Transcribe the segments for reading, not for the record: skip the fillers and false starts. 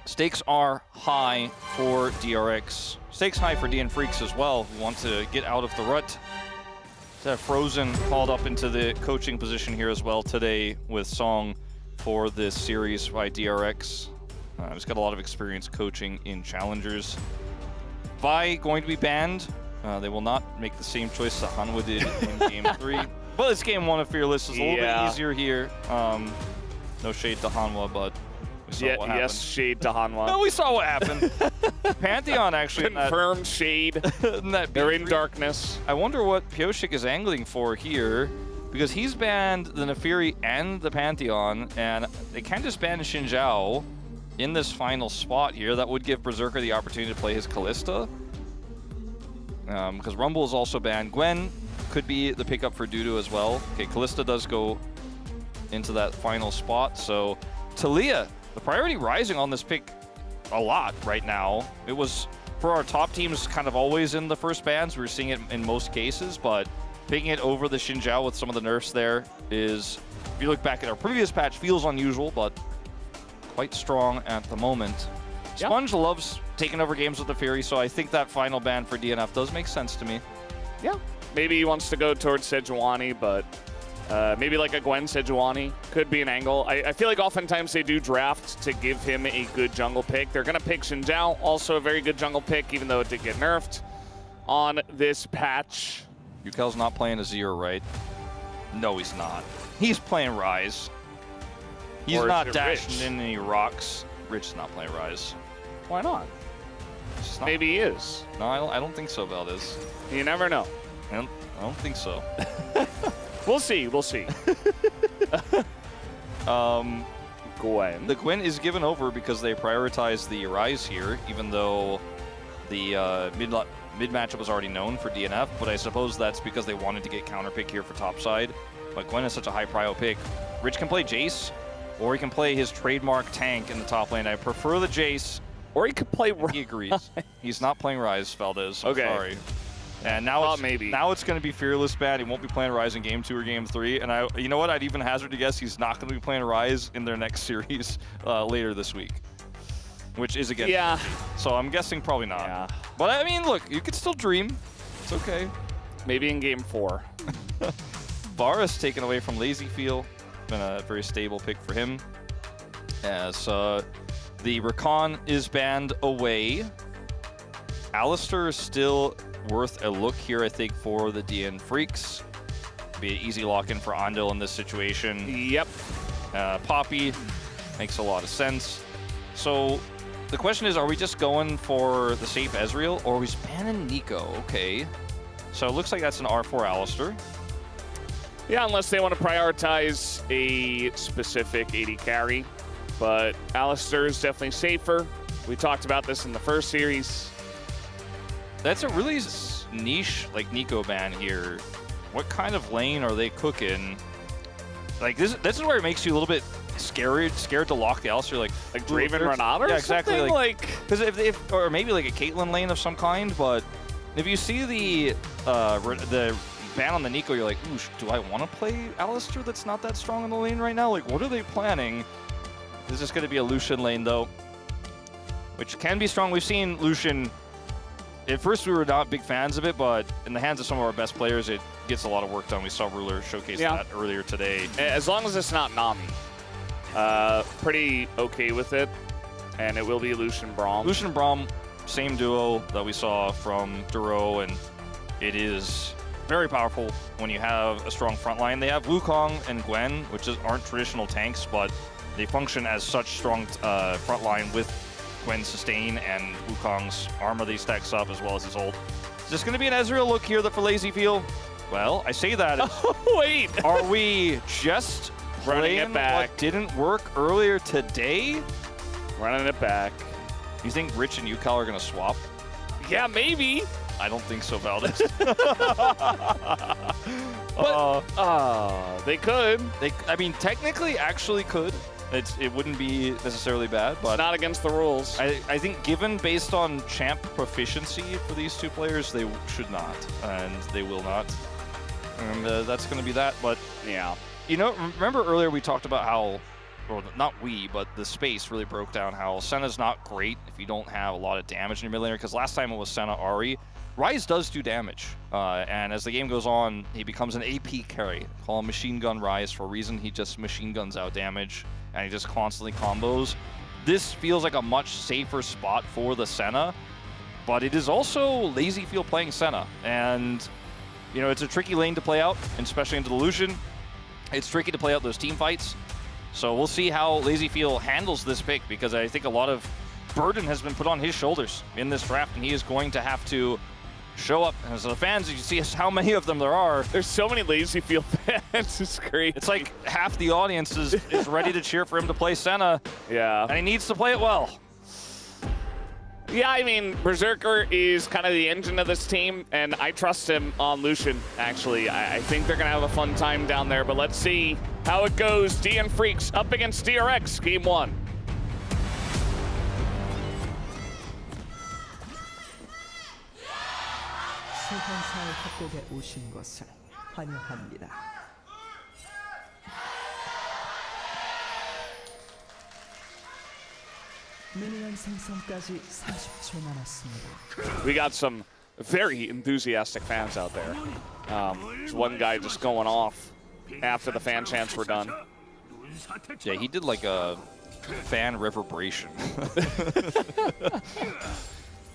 Stakes are high for DRX. Stakes high for DN Freaks as well, who want to get out of the rut. Frozen called up into the coaching position here as well today with Song for this series by DRX. He's got a lot of experience coaching in challengers. Vi going to be banned. They will not make the same choice that Hanwha did in Game 3. But it's Game 1 of Fearless. It's a little bit easier here. No shade to Hanwha, but we saw what happened. Yes, shade to Hanwha. No, we saw what happened. Pantheon actually confirmed shade. They're in darkness. I wonder what Pyoshik is angling for here, because he's banned the Nefiri and the Pantheon, and they can just ban Xin Zhao in this final spot here. That would give Berserker the opportunity to play his Kalista, because Rumble is also banned. Gwen could be the pickup for Dudu as well. Okay, Kalista does go into that final spot, so Talia, the priority rising on this pick a lot right now. It was, for our top teams, kind of always in the first bans. We're seeing it in most cases, but picking it over the Xin Zhao with some of the nerfs there is, if you look back at our previous patch, feels unusual, but quite strong at the moment. Yep. Sponge loves taking over games with the Fury, so I think that final ban for DNF does make sense to me. Yeah, maybe he wants to go towards Sejuani, but maybe like a Gwen Sejuani could be an angle. I feel like oftentimes they do draft to give him a good jungle pick. They're going to pick Xin Zhao, also a very good jungle pick, even though it did get nerfed on this patch. Yukel's not playing Azir, right? No, he's not. He's playing Ryze. He's not dashing in any rocks. Rich is not playing Ryze. Why not? Maybe he is. No, I don't think so, Valdez. You never know. I don't think so. We'll see. We'll see. Gwen. The Gwen is given over because they prioritize the Ryze here, even though the mid matchup was already known for DNF, but I suppose that's because they wanted to get counter pick here for topside. But Gwen is such a high prio pick. Rich can play Jace, or he can play his trademark tank in the top lane. I prefer the Jace. Or he could play Ryze. He agrees. He's not playing Ryze, Valdez. Okay. Sorry. And now it's going to be Fearless bad. He won't be playing Ryze in Game 2 or Game 3. And you know what? I'd even hazard to guess he's not going to be playing Ryze in their next series later this week, which is again. Yeah. So I'm guessing probably not. Yeah. But I mean, look, you could still dream. It's okay. Maybe in Game 4. Varus taken away from Lazy Feel. Been a very stable pick for him. As the Rakan is banned away. Alistar is still worth a look here, I think, for the DN Freaks. Be an easy lock-in for Andil in this situation. Yep. Poppy makes a lot of sense. So the question is, are we just going for the safe Ezreal, or are we banning Nico? Okay. So it looks like that's an R4 Alistar. Yeah, unless they want to prioritize a specific AD carry. But Alistar is definitely safer. We talked about this in the first series. That's a really niche, like, Nico ban here. What kind of lane are they cooking? Like, this is where it makes you a little bit scared to lock the Alistar, like Draven Renata? Yeah, exactly. Like, because if or maybe like a Caitlyn lane of some kind. But if you see the ban on the Nico, you're like, ooh, do I want to play Alistar that's not that strong in the lane right now? Like, what are they planning? This is going to be a Lucian lane, though, which can be strong. We've seen Lucian. At first, we were not big fans of it, but in the hands of some of our best players, it gets a lot of work done. We saw Ruler showcase that earlier today. As long as it's not Nami. Pretty okay with it. And it will be Lucian Braum. Lucian Braum, same duo that we saw from Duro, and it is very powerful when you have a strong front line. They have Wukong and Gwen, which aren't traditional tanks, but they function as such strong front line with Gwen's sustain and Wukong's armor that he stacks up, as well as his ult. Is this going to be an Ezreal look here for Lazy Feel? Well, I say that. Wait. Are we just running it back? What didn't work earlier today? Running it back. You think Rich and Yukal are going to swap? Yeah, maybe. I don't think so, Valdez. They could. I mean, technically, actually could. It wouldn't be necessarily bad, but it's not against the rules. I think given based on champ proficiency for these two players, they should not, and they will not. And that's going to be that. But yeah, you know, remember earlier we talked about how or not we, but the space really broke down how Senna's not great if you don't have a lot of damage in your mid laner, because last time it was Senna Ahri. Ryze does do damage, and as the game goes on, he becomes an AP carry. Call him Machine Gun Ryze for a reason. He just machine guns out damage, and he just constantly combos. This feels like a much safer spot for the Senna, but it is also lazy field playing Senna, and you know, it's a tricky lane to play out, especially into the Lucian. It's tricky to play out those team fights. So we'll see how LazyField handles this pick, because I think a lot of burden has been put on his shoulders in this draft, and he is going to have to show up. As the fans, you see how many of them there are. There's so many LazyField fans. It's great. It's like half the audience is ready to cheer for him to play Senna. Yeah. And he needs to play it well. Yeah, I mean, Berserker is kind of the engine of this team, and I trust him on Lucian, actually. I think they're going to have a fun time down there, but let's see how it goes. DN Freaks up against DRX, Game 1. 소환사의 협곡에 오신 것을 환영합니다. 미니언 생성까지 30초 남았습니다. We got some very enthusiastic fans out there. There's one guy just going off after the fan chants were done. Yeah, he did like a fan reverberation.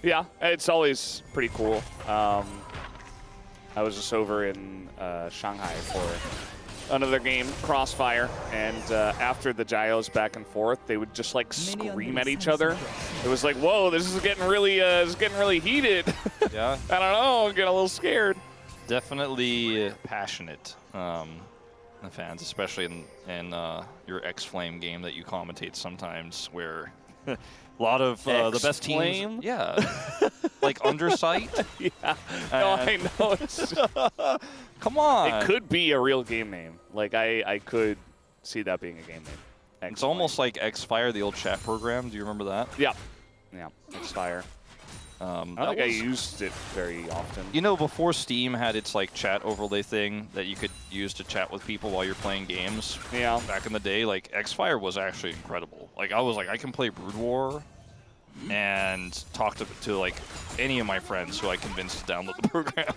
Yeah, it's always pretty cool. I was just over in Shanghai for another game, Crossfire, and after the Gyos back and forth, they would just like scream at each other. It was like, whoa, this is getting really heated. Yeah. I don't know, I'm getting a little scared. Definitely passionate, the fans, especially in your X-Flame game that you commentate sometimes, where a lot of the best teams. Yeah. Like Undersight. Yeah. No, I know. It's Come on. It could be a real game name. Like, I could see that being a game name. It's almost like X-Fire, the old chat program. Do you remember that? Yeah. Yeah, X-Fire. I don't think I used it very often. You know, before Steam had its like chat overlay thing that you could use to chat with people while you're playing games. Yeah. Back in the day, like X-Fire was actually incredible. Like I was like, I can play Brood War and talk to like any of my friends who I convinced to download the program.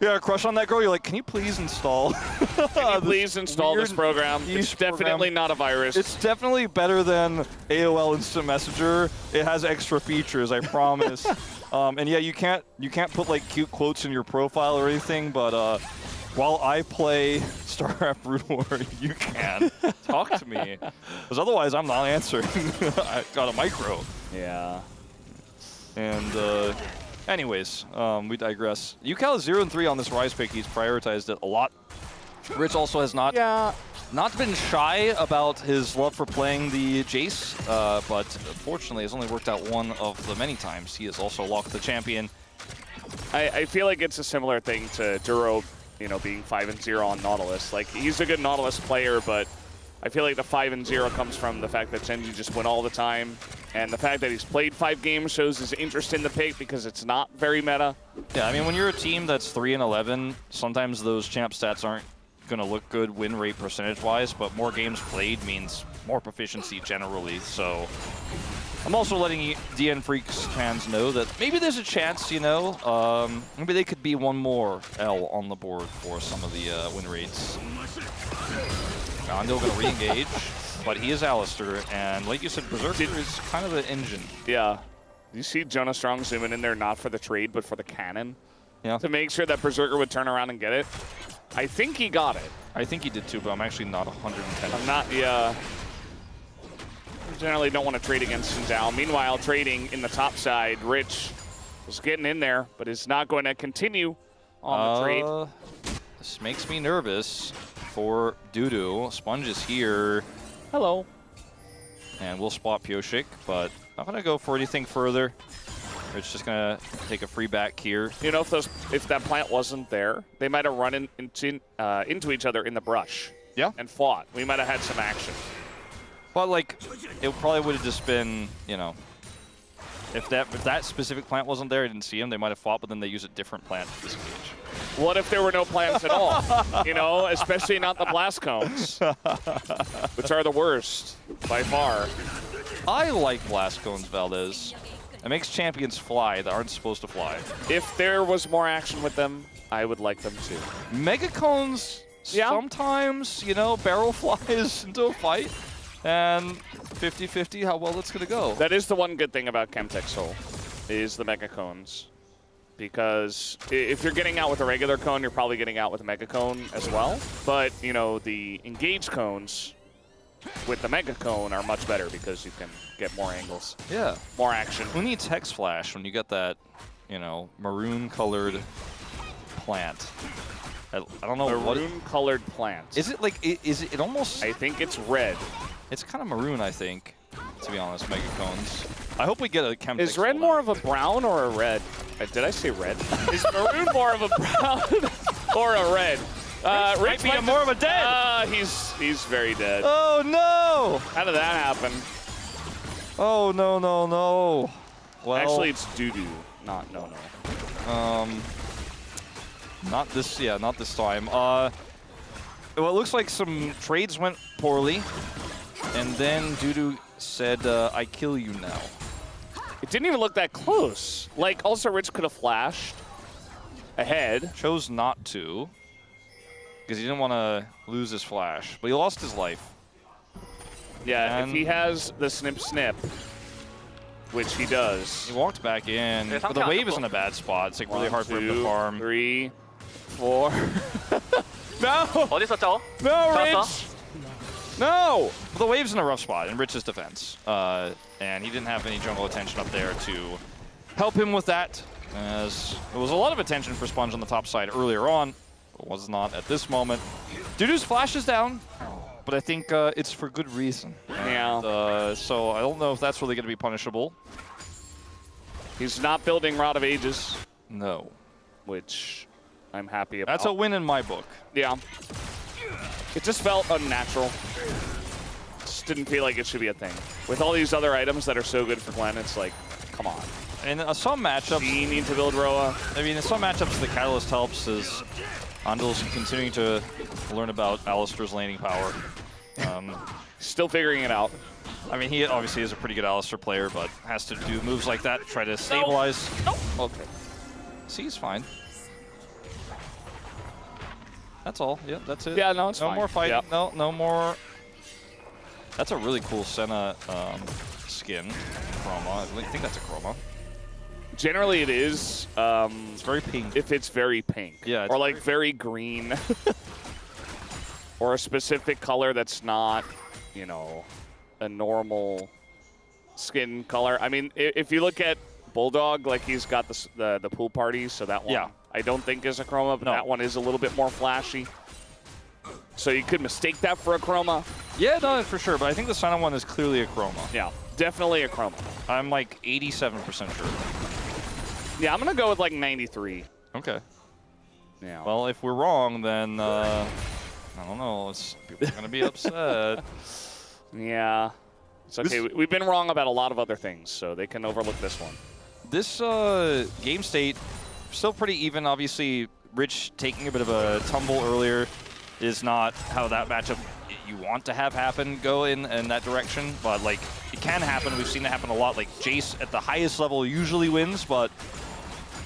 Yeah, crush on that girl. You're like, can you please install? Can you please install this program? It's definitely not a virus. It's definitely better than AOL Instant Messenger. It has extra features, I promise. And yeah, you can't put like cute quotes in your profile or anything, but while I play StarCraft Brood War, you can talk to me, because otherwise I'm not answering. I got a micro. Yeah. And anyways, we digress. UCal is 0-3 on this Ryze pick. He's prioritized it a lot. Rich also has not been shy about his love for playing the Jace, but unfortunately has only worked out one of the many times. He has also locked the champion. I feel like it's a similar thing to Duro, you know, being 5-0 on Nautilus. Like, he's a good Nautilus player, but I feel like the 5-0 comes from the fact that Genji just win all the time. And the fact that he's played 5 games shows his interest in the pick, because it's not very meta. Yeah, I mean, when you're a team that's 3-11, sometimes those champ stats aren't going to look good win rate percentage-wise, but more games played means more proficiency generally. So I'm also letting DN Freaks fans know that maybe there's a chance, you know, maybe they could be one more L on the board for some of the win rates. Gondil going to re-engage, but he is Alistair, and like you said, Berserker is kind of the engine. Yeah. You see Jonah Strong zooming in there not for the trade, but for the cannon. Yeah. To make sure that Berserker would turn around and get it. I think he got it. I think he did too, but I'm actually not 110. I'm not, yeah. Generally don't want to trade against Xin. Meanwhile, trading in the top side, Rich was getting in there, but is not going to continue on the trade. This makes me nervous for Dudu. Sponge is here. Hello. And we'll spot Pioshik, but not going to go for anything further. Rich just going to take a free back here. You know, if that plant wasn't there, they might have run into each other in the brush. Yeah. And fought. We might have had some action. But, like, it probably would have just been, you know, If that specific plant wasn't there, I didn't see him, they might have fought, but then they use a different plant to disengage. What if there were no plants at all? You know, especially not the blast cones, which are the worst by far. I like blast cones, Valdez. It makes champions fly that aren't supposed to fly. If there was more action with them, I would like them too. Mega cones, sometimes, you know, barrel flies into a fight, and 50-50 how well it's going to go. That is the one good thing about Chemtech Soul, is the mega cones. Because if you're getting out with a regular cone, you're probably getting out with a mega cone as well. But, you know, the engage cones with the mega cone are much better because you can get more angles. Yeah. More action. Who needs Hex Flash when you get that, you know, maroon-colored plant? I don't know what maroon-colored plant. Is it like, is it almost... I think it's red. It's kind of maroon, I think, to be honest, mega cones. I hope we get a Chemtech. Is red more of a brown or a red? Did I say red? Is maroon more of a brown or a red? Rich might be more of a dead. He's very dead. Oh no! How did that happen? Oh no no no! Well, actually, it's doo-doo, not no. Not this. Yeah, not this time. Well, it looks like some trades went poorly, and then doo-doo said, "I kill you now." It didn't even look that close. Like, also Rich could have flashed ahead. Chose not to, because he didn't want to lose his flash, but he lost his life. Yeah, and if he has the snip, which he does. He walked back in, but the wave is in a bad spot. It's like really hard for him to farm. 3, 4. No! 어디 있었죠? No, Rich! No! But the wave's in a rough spot in Rich's defense. And he didn't have any jungle attention up there to help him with that, as there was a lot of attention for Sponge on the top side earlier on, but was not at this moment. Doo-doo's flash is down, but I think it's for good reason. Yeah. And, so I don't know if that's really going to be punishable. He's not building Rod of Ages. No. Which I'm happy about. That's a win in my book. Yeah. It just felt unnatural. Just didn't feel like it should be a thing. With all these other items that are so good for Glenn, it's like, come on. And some matchups... Do you need to build Roa? I mean, in some matchups, the Catalyst helps as Andal's continuing to learn about Alistar's laning power. Still figuring it out. I mean, he obviously is a pretty good Alistar player, but has to do moves like that to try to stabilize. Nope. Okay. See, he's fine. That's all. Yeah, that's it. Yeah, no, it's fine. No more fighting. Yep. No, no more. That's a really cool Senna skin. Chroma. I think that's a Chroma. Generally, it is. It's very pink. If it's very pink. Yeah. Or like very green. Or a specific color that's not, you know, a normal skin color. I mean, if you look at Bulldog, like he's got the pool party, so that one I don't think is a Chroma, but that one is a little bit more flashy. So you could mistake that for a Chroma. Yeah, no, for sure, but I think the Senna one is clearly a Chroma. Yeah, definitely a Chroma. I'm like 87% sure. Yeah, I'm going to go with like 93. Okay. Yeah. Well, if we're wrong, then I don't know. People are going to be upset. Yeah. It's okay. We've been wrong about a lot of other things, so they can overlook this one. This game state, still pretty even. Obviously, Rich taking a bit of a tumble earlier is not how that matchup you want to have happen go in that direction. But, like, it can happen. We've seen it happen a lot. Like, Jace at the highest level usually wins, but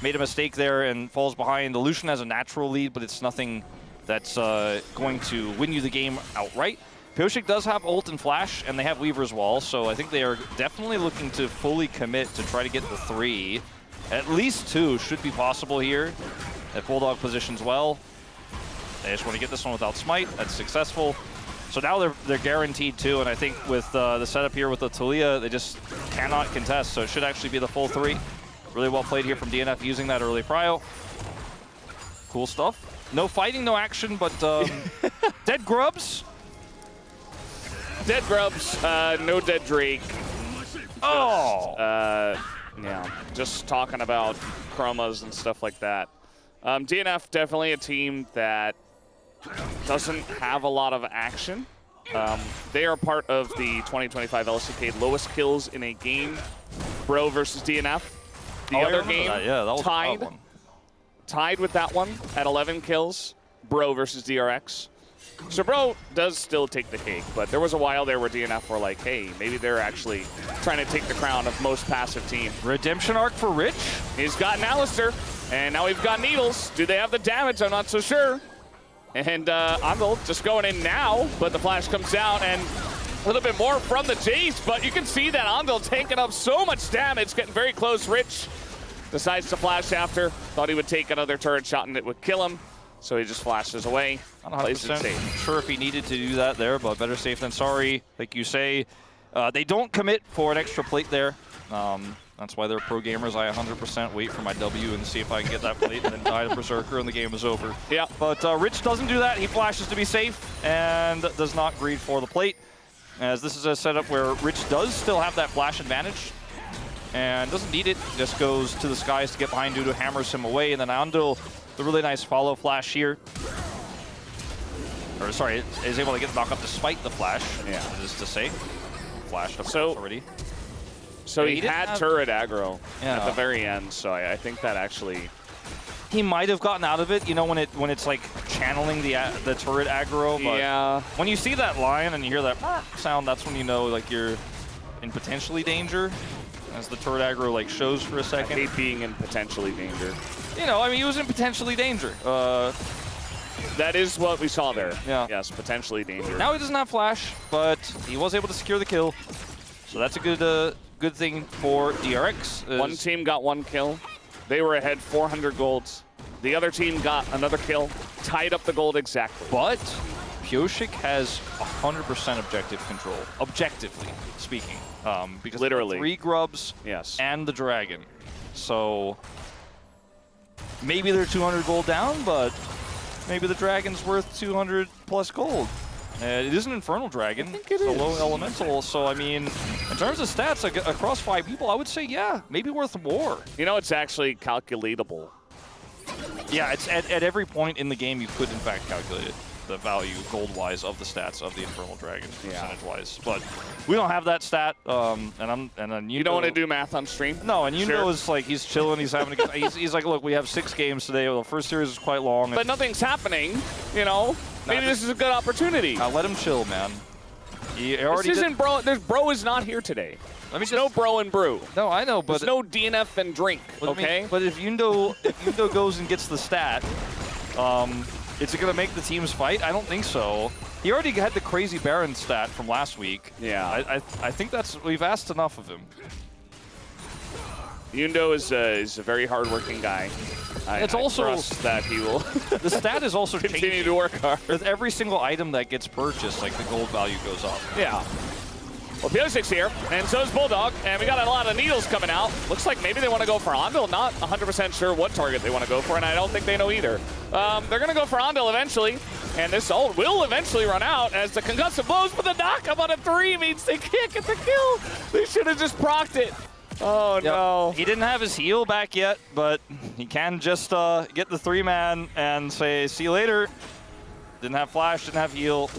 made a mistake there and falls behind. The Lucian has a natural lead, but it's nothing that's going to win you the game outright. Pyosik does have ult and flash, and they have Weaver's Wall, so I think they are definitely looking to fully commit to try to get the 3. At least 2 should be possible here. If Bulldog positions well, they just want to get this one without Smite. That's successful. So now they're guaranteed 2, and I think with the setup here with the Talia, they just cannot contest, so it should actually be the full 3. Really well played here from DNF using that early prio. Cool stuff. No fighting, no action, but dead grubs. Dead Grubs, no Dead Drake. Oh! Yeah, just talking about chromas and stuff like that. DNF, definitely a team that doesn't have a lot of action. They are part of the 2025 LCK lowest kills in a game Bro versus DNF. The Oh, I other remember game that. Yeah, that was a tied. tough one. Tied with that one at 11 kills. Bro versus DRX. So Bro does still take the cake, but there was a while there where DNF were like, hey, maybe they're actually trying to take the crown of most passive team. Redemption arc for Rich. He's got an Alistair, and now we've got Needles. Do they have the damage? I'm not so sure. And Andal just going in now, but the flash comes down, and a little bit more from the Jace, but you can see that Andal taking up so much damage, getting very close. Rich decides to flash after. Thought he would take another turret shot and it would kill him, so he just flashes away. I'm not 100% sure if he needed to do that there, but better safe than sorry. Like you say, they don't commit for an extra plate there. That's why they're pro gamers. I 100% wait for my W and see if I can get that plate and then die to Berserker and the game is over. Yeah. But Rich doesn't do that. He flashes to be safe and does not greed for the plate. As this is a setup where Rich does still have that flash advantage and doesn't need it. Just goes to the skies to get behind Dudu, hammers him away, and then Andal, the really nice follow flash here. Or sorry, is able to get the knock up despite the flash. Yeah. Just to say, flashed up already. So Yeah, he had turret aggro Yeah. at the very end, so I think that actually... He might have gotten out of it, you know, when it's like channeling the turret aggro. But yeah. when you see that line and you hear that sound, that's when you know like you're in potentially danger. As the turret aggro like shows for a I second. hate being in potentially danger. You know, I mean, he was in potentially danger. That is what we saw there. Yeah. Yes, potentially danger. Now he doesn't have flash, but he was able to secure the kill. So that's a good thing for DRX. One team got 1 kill. They were ahead 400 golds. The other team got another kill, tied up the gold exactly. But Pioshik has 100% objective control, objectively speaking. Because Literally. 3 grubs Yes. and the dragon. So maybe they're 200 gold down, but maybe the dragon's worth 200 plus gold. It is an Infernal Dragon. It's a low elemental, so I mean, in terms of stats across 5 people, I would say, yeah, maybe worth more. You know, it's actually calculatable. Yeah, it's at every point in the game you could in fact calculate it, the value gold-wise of the stats of the Infernal Dragon, percentage-wise. But we don't have that stat, and then You don't want to do math on stream? No, and Yundo is like, he's chilling, he's having a good, he's like, look, we have 6 games today. The first series is quite long. But nothing's happening, you know? Maybe this is a good opportunity. Let him chill, man. He already this isn't Bro. Bro is not here today. There's no Bro and Brew. No, I know, but there's no DNF and drink. Okay. I mean, but if Yundo goes and gets the stat, is it gonna make the teams fight? I don't think so. He already had the crazy Baron stat from last week. Yeah. I think we've asked enough of him. Yundo is a very hardworking guy. I trust that he will. The stat is also continue changing. to work hard. With every single item that gets purchased, like the gold value goes up. Yeah. Well, Pioshik's here, and so is Bulldog, and we got a lot of needles coming out. Looks like maybe they want to go for Andal. Not 100% sure what target they want to go for, and I don't think they know either. They're going to go for Andal eventually, and this ult will eventually run out as the concussive blows, but the knock-up on a 3 means they can't get the kill. They should have just procced it. Oh, no. He didn't have his heal back yet, but he can just get the 3-man and say, see you later. Didn't have flash, didn't have heal,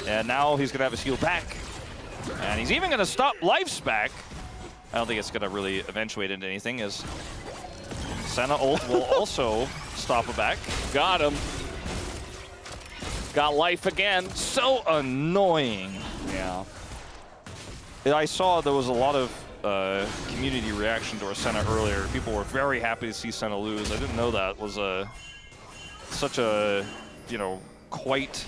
and now he's going to have his heal back. And he's even going to stop life's back. I don't think it's going to really eventuate into anything, as Senna ult will also stop a back. Got him. Got life again. So annoying. Yeah. I saw there was a lot of community reaction to our Senna earlier. People were very happy to see Senna lose. I didn't know that was such a, you know, quite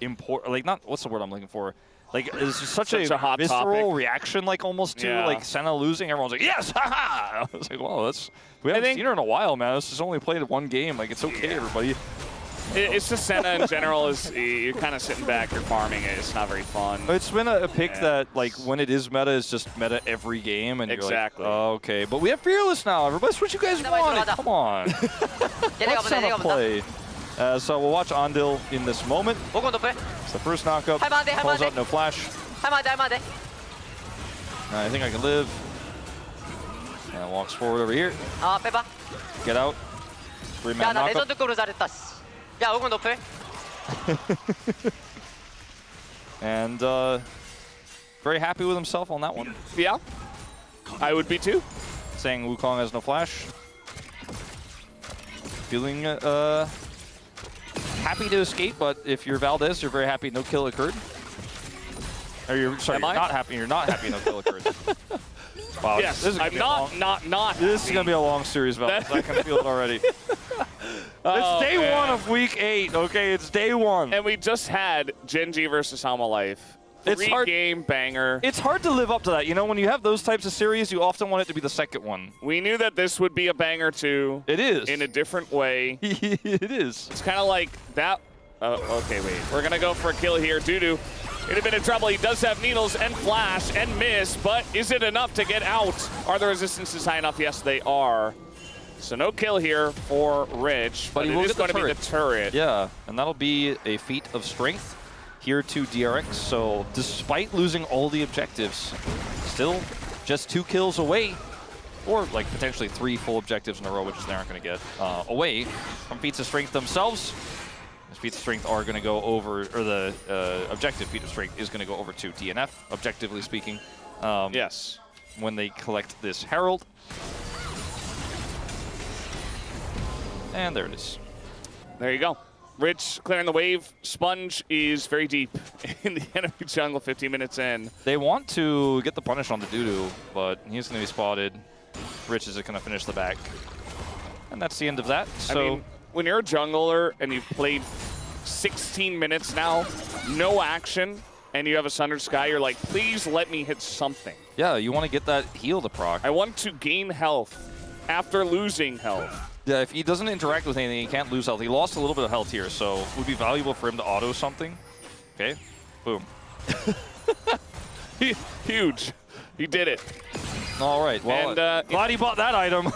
important, like, not, what's the word I'm looking for? Like, it's just such a hot visceral topic. Reaction, like, almost to, like, Senna losing. Everyone's like, yes, haha! I was like, well, we haven't seen her in a while, man. This has only played 1 game. Like, it's okay, everybody. It's just Senna in general is, you're kind of sitting back, you're farming it. It's not very fun. It's been a pick that, like, when it is meta, it's just meta every game. And you're like, oh, okay. But we have Fearless now, everybody. That's what you guys wanted. Come on. Let's Senna play. So we'll watch Andal in this moment. It's the first knockup. Pulls out, no flash. I think I can live. And walks forward over here. Get out. 3-man knockup. And very happy with himself on that one. Yeah. I would be too. Saying Wukong has no flash. Feeling happy to escape, but if you're Valdez, you're very happy no kill occurred. Or you're sorry, you're not happy. You're not happy no kill occurred. Wow, Yes, this is I'm not. This is gonna be a long series, Valdez. I can feel it already. It's day one of week 8. Okay, it's day 1. And we just had Genji versus Hama Life. It's hard. Game banger. It's hard to live up to that. You know, when you have those types of series, you often want it to be the second one. We knew that this would be a banger too. It is. In a different way. It is. It's kind of like that. Okay, wait. We're going to go for a kill here. Dudu in a bit of trouble. He does have needles and flash and miss, but is it enough to get out? Are the resistances high enough? Yes, they are. So no kill here for Rich, but it is going to be the turret. Yeah, and that'll be a feat of strength here to DRX. So despite losing all the objectives, still just 2 kills away, or like potentially 3 full objectives in a row, which they aren't going to get, away from feats of strength themselves. These feats of strength are going to go over, or the objective feat of strength is going to go over to DNF, objectively speaking. Yes. When they collect this Herald. And there it is. There you go. Rich clearing the wave. Sponge is very deep in the enemy jungle 15 minutes in. They want to get the punish on the Dudu, but he's going to be spotted. Rich is going to finish the back. And that's the end of that. So, I mean, when you're a jungler and you've played 16 minutes now, no action, and you have a Sundered Sky, you're like, please let me hit something. yeah, you want to get that heal to proc. I want to gain health after losing health. Yeah, if he doesn't interact with anything, he can't lose health. He lost a little bit of health here, so it would be valuable for him to auto something. Okay, boom. Huge. He did it. All right, well, And, glad he bought that item.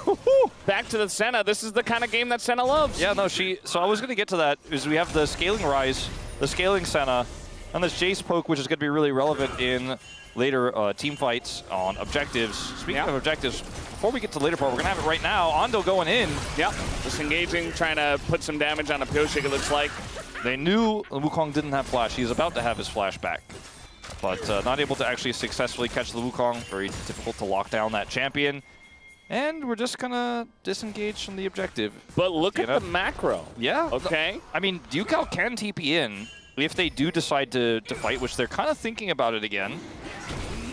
Back to the Senna. This is the kind of game that Senna loves. Yeah, no, so I was going to get to that, is we have the scaling Rise, the scaling Senna, and this Jace poke, which is going to be really relevant in later team fights on objectives. Speaking of objectives, before we get to the later part, we're going to have it right now. Ondo going in. Yep, disengaging, trying to put some damage on a Pyoshik, it looks like. They knew Wukong didn't have flash. He's about to have his flash back, but not able to actually successfully catch the Wukong. Very difficult to lock down that champion. And we're just going to disengage from the objective. But look at the macro. Yeah. Okay. I mean, Ducal can TP in if they do decide to fight, which they're kind of thinking about it again.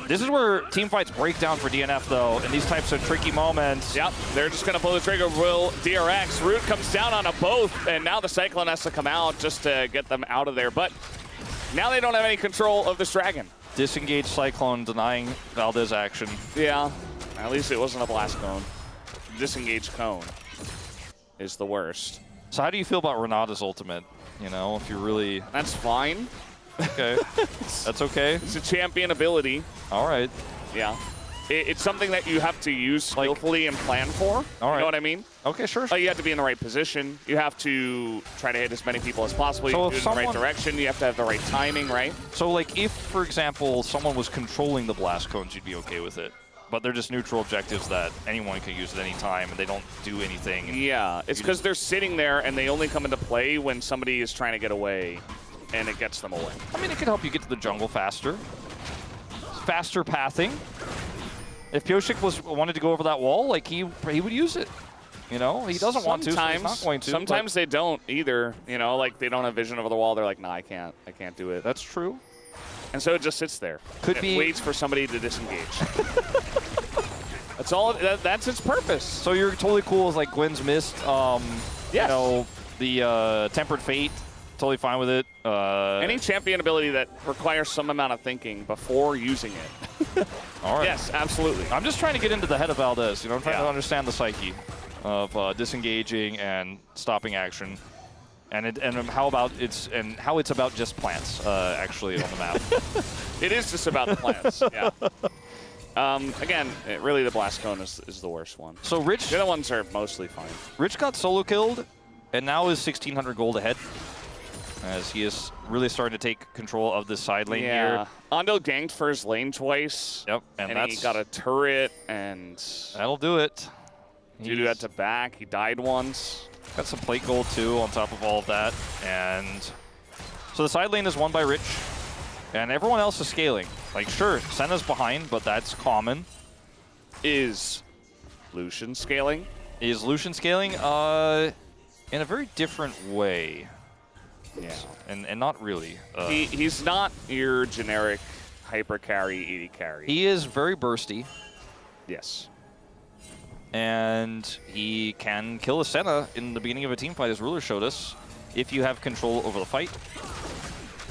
This is where team fights break down for DNF, though, in these types of tricky moments. Yep, they're just going to pull the trigger. Will DRX. Root comes down on a both, and now the Cyclone has to come out just to get them out of there. But now they don't have any control of this dragon. Disengage Cyclone, denying Valdez action. Yeah, at least it wasn't a blast cone. Disengage cone is the worst. So how do you feel about Renata's ultimate? You know, if you really... That's fine. Okay. That's okay. It's a champion ability. All right. Yeah. It's something that you have to use skillfully and plan for. All right. You know what I mean? Okay, sure. You have to be in the right position. You have to try to hit as many people as possible. You So have to if do it in the right direction. You have to have the right timing, right? So, like, if, for example, someone was controlling the blast cones, you'd be okay with it. But they're just neutral objectives that anyone can use at any time, and they don't do anything. Yeah, it's because they're sitting there, and they only come into play when somebody is trying to get away, and it gets them away. I mean, it could help you get to the jungle faster. Faster pathing. If Pyoshik wanted to go over that wall, like, he would use it. You know, he doesn't want to, so he's not going to. Sometimes they don't either. You know, like, they don't have vision over the wall. They're like, nah, I can't do it. That's true. And so it just sits there. Could be. Waits for somebody to disengage. That's all. That's its purpose. So you're totally cool with, like, Gwen's Mist. Yes. You know, the Tempered Fate. Totally fine with it. Any champion ability that requires some amount of thinking before using it. All right. Yes, absolutely. I'm just trying to get into the head of Valdez. You know, I'm trying to understand the psyche of disengaging and stopping action, and how it's about just plants actually on the map. It is just about the plants. Yeah. Again, really the blast cone is the worst one. So Rich, the other ones are mostly fine. Rich got solo killed, and now is 1,600 gold ahead, as he is really starting to take control of this side lane here. Ondo ganked for his lane twice. Yep, and he got a turret, and that'll do it. Dudu had to back. He died once. Got some plate gold too on top of all of that, and so the side lane is won by Rich, and everyone else is scaling. Like, sure, Senna's behind, but that's common. Is Lucian scaling? Is Lucian scaling? In a very different way. Yeah. And not really. He's not your generic hyper carry, AD carry. He is very bursty. Yes. And he can kill a Senna in the beginning of a team fight, as Ruler showed us, if you have control over the fight.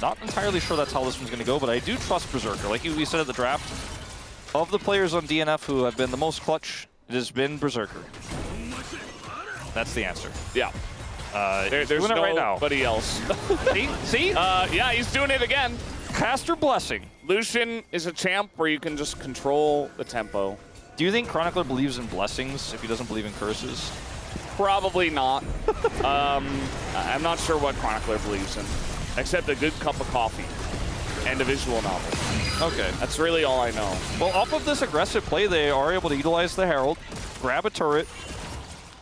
Not entirely sure that's how this one's going to go, but I do trust Berserker. Like we said at the draft, of the players on DNF who have been the most clutch, it has been Berserker. That's the answer. Yeah. There's doing it right now. nobody else. See? Yeah, he's doing it again. Caster Blessing. Lucian is a champ where you can just control the tempo. Do you think Chronicler believes in blessings if he doesn't believe in curses? Probably not. I'm not sure what Chronicler believes in, except a good cup of coffee and a visual novel. Okay. That's really all I know. Well, off of this aggressive play, they are able to utilize the Herald, grab a turret,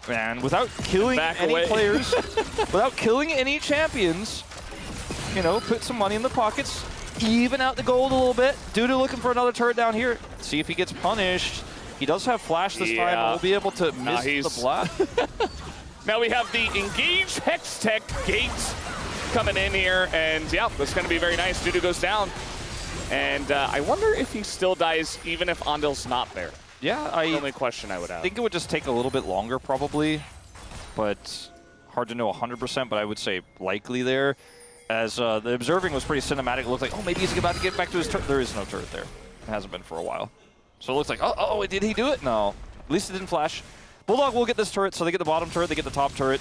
and without killing any players, without killing any champions, you know, put some money in the pockets, even out the gold a little bit. Dudu looking for another turret down here. See if he gets punished. He does have flash this time, and will be able to miss the blast. Now we have the Engage Hextech Gates coming in here, and yeah, that's going to be very nice. Dudu goes down. And I wonder if he still dies even if Andil's not there. Yeah, That's the only question I would have. I think it would just take a little bit longer probably, but hard to know 100%, but I would say likely there. As the observing was pretty cinematic, it looked like, oh, maybe he's about to get back to his turret. There is no turret there. It hasn't been for a while. So it looks like, oh, did he do it? No. At least it didn't flash. Bulldog will get this turret, so they get the bottom turret, they get the top turret.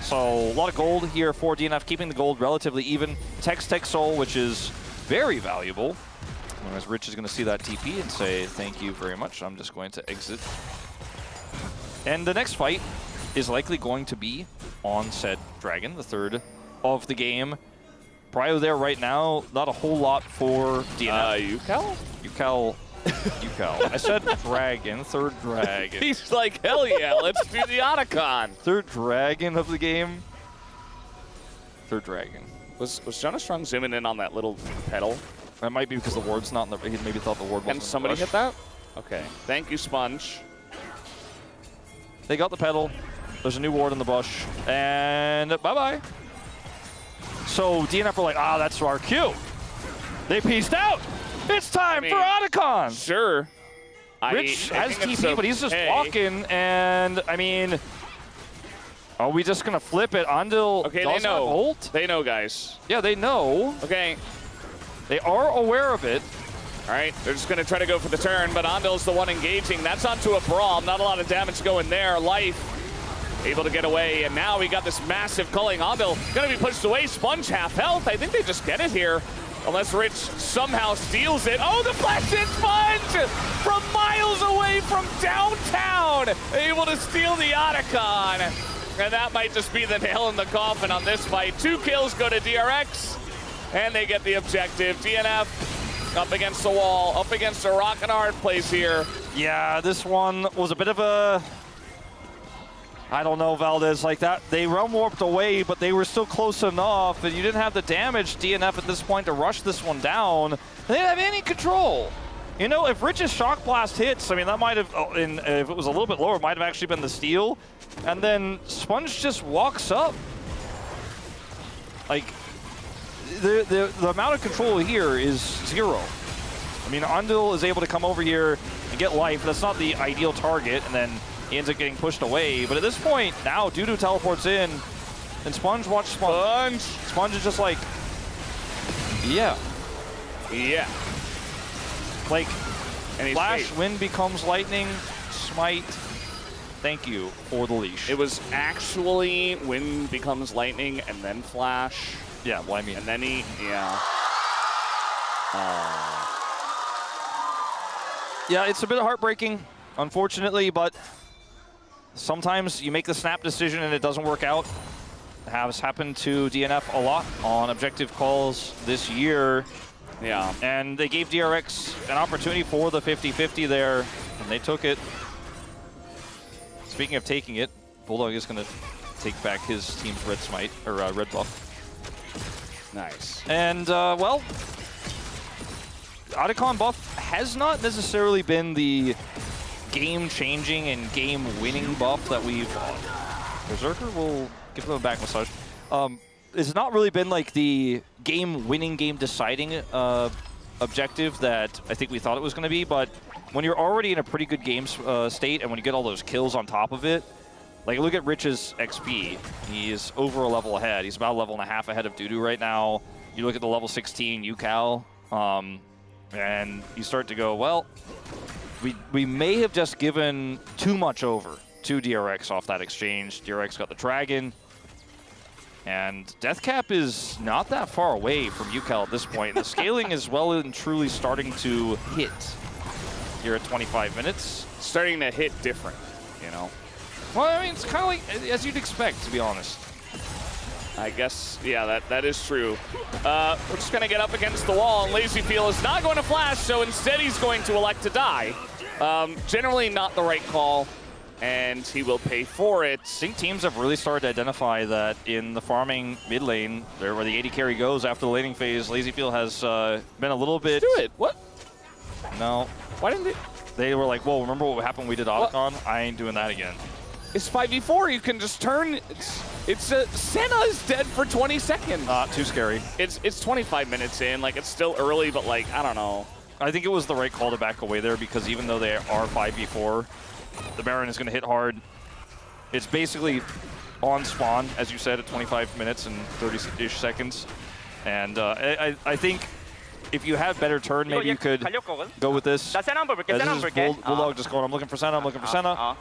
So a lot of gold here for DNF, keeping the gold relatively even. Tech Soul, which is very valuable. As Rich is going to see that TP and say, thank you very much. I'm just going to exit. And the next fight is likely going to be on said Dragon, the third of the game. Prio there right now, not a whole lot for DNF. Yucal? Yucal. I said Dragon, third Dragon. He's like, hell yeah, let's do the Otacon. Third Dragon of the game. Third Dragon. Was Jonas Strong zooming in on that little pedal? That might be because the ward's not in the... He maybe thought the ward wasn't in the Can somebody rush. hit that? Okay. Thank you, Sponge. They got the pedal. There's a new ward in the bush. And bye-bye. So DNF were like, that's our cue. They pieced out. It's time for Otacon. Sure. Rich has TP, but he's just walking. And, I mean... Are we just going to flip it? Andil okay, does they know. have ult. They know, guys. Yeah, they know. Okay. They are aware of it. All right, they're just going to try to go for the turn, but Andil's the one engaging. That's onto a Braum. Not a lot of damage going there. Life able to get away, and now we got this massive culling. Andil going to be pushed away. Sponge half health. I think they just get it here, unless Rich somehow steals it. Oh, the flash hit Sponge from miles away from downtown. Able to steal the Otacon. And that might just be the nail in the coffin on this fight. 2 kills go to DRX, and they get the objective. DNF up against the wall, up against a rock and hard place here. Yeah, this one was a bit of a... I don't know, Valdez, like that. They realm warped away, but they were still close enough, and you didn't have the damage, DNF, at this point to rush this one down. They didn't have any control. You know, if Rich's Shock Blast hits, I mean, that might have, if it was a little bit lower, it might have actually been the steal. And then Sponge just walks up. Like, the amount of control here is 0. I mean, Andil is able to come over here and get life. That's not the ideal target, and then he ends up getting pushed away. But at this point, now Dudu teleports in, and Sponge watch Sponge. Sponge is just like, yeah. Yeah. Like, and Flash, Wind becomes Lightning, Smite. Thank you for the leash. It was actually Wind becomes Lightning and then Flash. Yeah, well, I mean. And then he, yeah. Yeah, it's a bit heartbreaking, unfortunately, but sometimes you make the snap decision and it doesn't work out. It has happened to DNF a lot on objective calls this year. Yeah. And they gave DRX an opportunity for the 50-50 there, and they took it. Speaking of taking it, Bulldog is going to take back his team's red smite, or red buff. Nice. And, well, Otacon buff has not necessarily been the game-changing and game-winning buff that we've... Berserker will give them a back massage. It's not really been like the game-winning, game-deciding objective that I think we thought it was going to be, but when you're already in a pretty good game state and when you get all those kills on top of it, like look at Rich's XP. He's over a level ahead. He's about a level and a half ahead of Dudu right now. You look at the level 16 UCal, and you start to go, well, we may have just given too much over to DRX off that exchange. DRX got the Dragon, and Deathcap is not that far away from UCal at this point. The scaling is well and truly starting to hit here at 25 minutes. Starting to hit different, you know? Well, I mean, it's kind of like as you'd expect, to be honest. I guess, yeah, that is true. We're just going to get up against the wall, and LazyFeel is not going to flash, so instead he's going to elect to die. Generally not the right call, and he will pay for it. I think teams have really started to identify that in the farming mid lane, there where the AD carry goes after the laning phase, LazyFeel has been a little bit... Let's do it. What? No. Why didn't they? They were like, whoa, remember what happened when we did Otacon? I ain't doing that again. It's 5v4. You can just turn. Senna is dead for 20 seconds. Too scary. It's 25 minutes in. Like, it's still early, but like, I don't know. I think it was the right call to back away there because even though they are 5v4, the Baron is going to hit hard. It's basically on spawn, as you said, at 25 minutes and 30-ish seconds. And I think if you had better turn, maybe you could go with this. As this is Bulldog just going, I'm looking for Senna, I'm looking for Senna.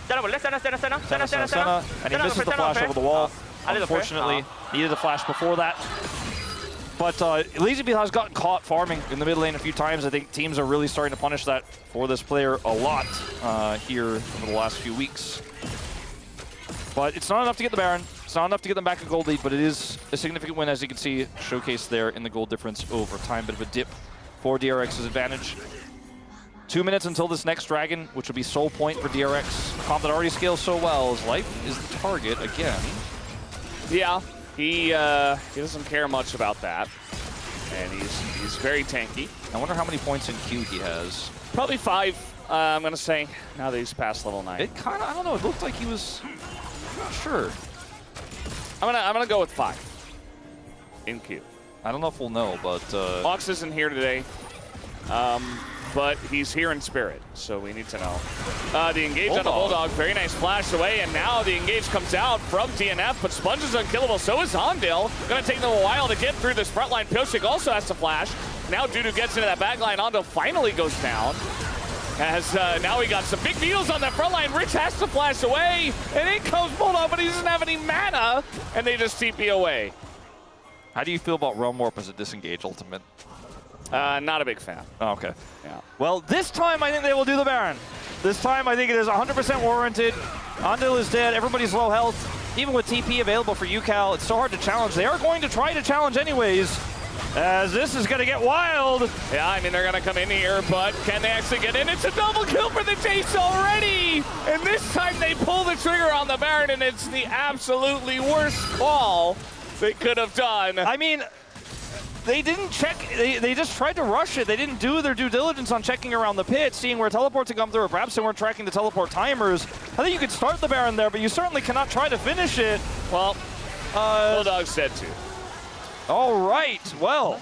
Senna, and he misses the flash over the wall. Unfortunately, needed a flash before that. But LazyFeel has gotten caught farming in the mid lane a few times. I think teams are really starting to punish that for this player a lot here over the last few weeks. But it's not enough to get the Baron. It's not enough to get them back a gold lead, but it is a significant win, as you can see, showcased there in the gold difference over time. Bit of a dip for DRX's advantage. 2 minutes until this next Dragon, which will be soul point for DRX. A comp that already scales so well. His life is the target again. Yeah, he doesn't care much about that, and he's very tanky. I wonder how many points in Q he has. Probably 5. I'm gonna say now that he's past level 9. It kind of, I don't know. It looked like he was. I'm not sure. I'm gonna go with 5 in Q. I don't know if we'll know, but Mox isn't here today. But he's here in spirit, so we need to know. The engage on the Bulldog, very nice flash away, and now the engage comes out from DNF, but Sponge is unkillable, so is Hondale. Gonna take them a while to get through this front line. Pioshik also has to flash. Now Dudu gets into that back line. Hondale finally goes down. As now we got some big needles on that front line. Rich has to flash away, and in comes Bulldog, but he doesn't have any mana, and they just TP away. How do you feel about Realm Warp as a disengage ultimate? Not a big fan. Oh, okay. Yeah. Well, this time I think they will do the Baron. This time I think it is 100% warranted. Andil is dead. Everybody's low health. Even with TP available for UCal, it's so hard to challenge. They are going to try to challenge anyways, as this is going to get wild. Yeah, I mean, they're going to come in here, but can they actually get in? It's a double kill for the Chase already! And this time they pull the trigger on the Baron, and it's the absolutely worst call they could have done. I mean, they didn't check, they just tried to rush it. They didn't do their due diligence on checking around the pit, seeing where teleports had come through, or perhaps they weren't tracking the teleport timers. I think you could start the Baron there, but you certainly cannot try to finish it. Well, Bulldog said to. All right, well,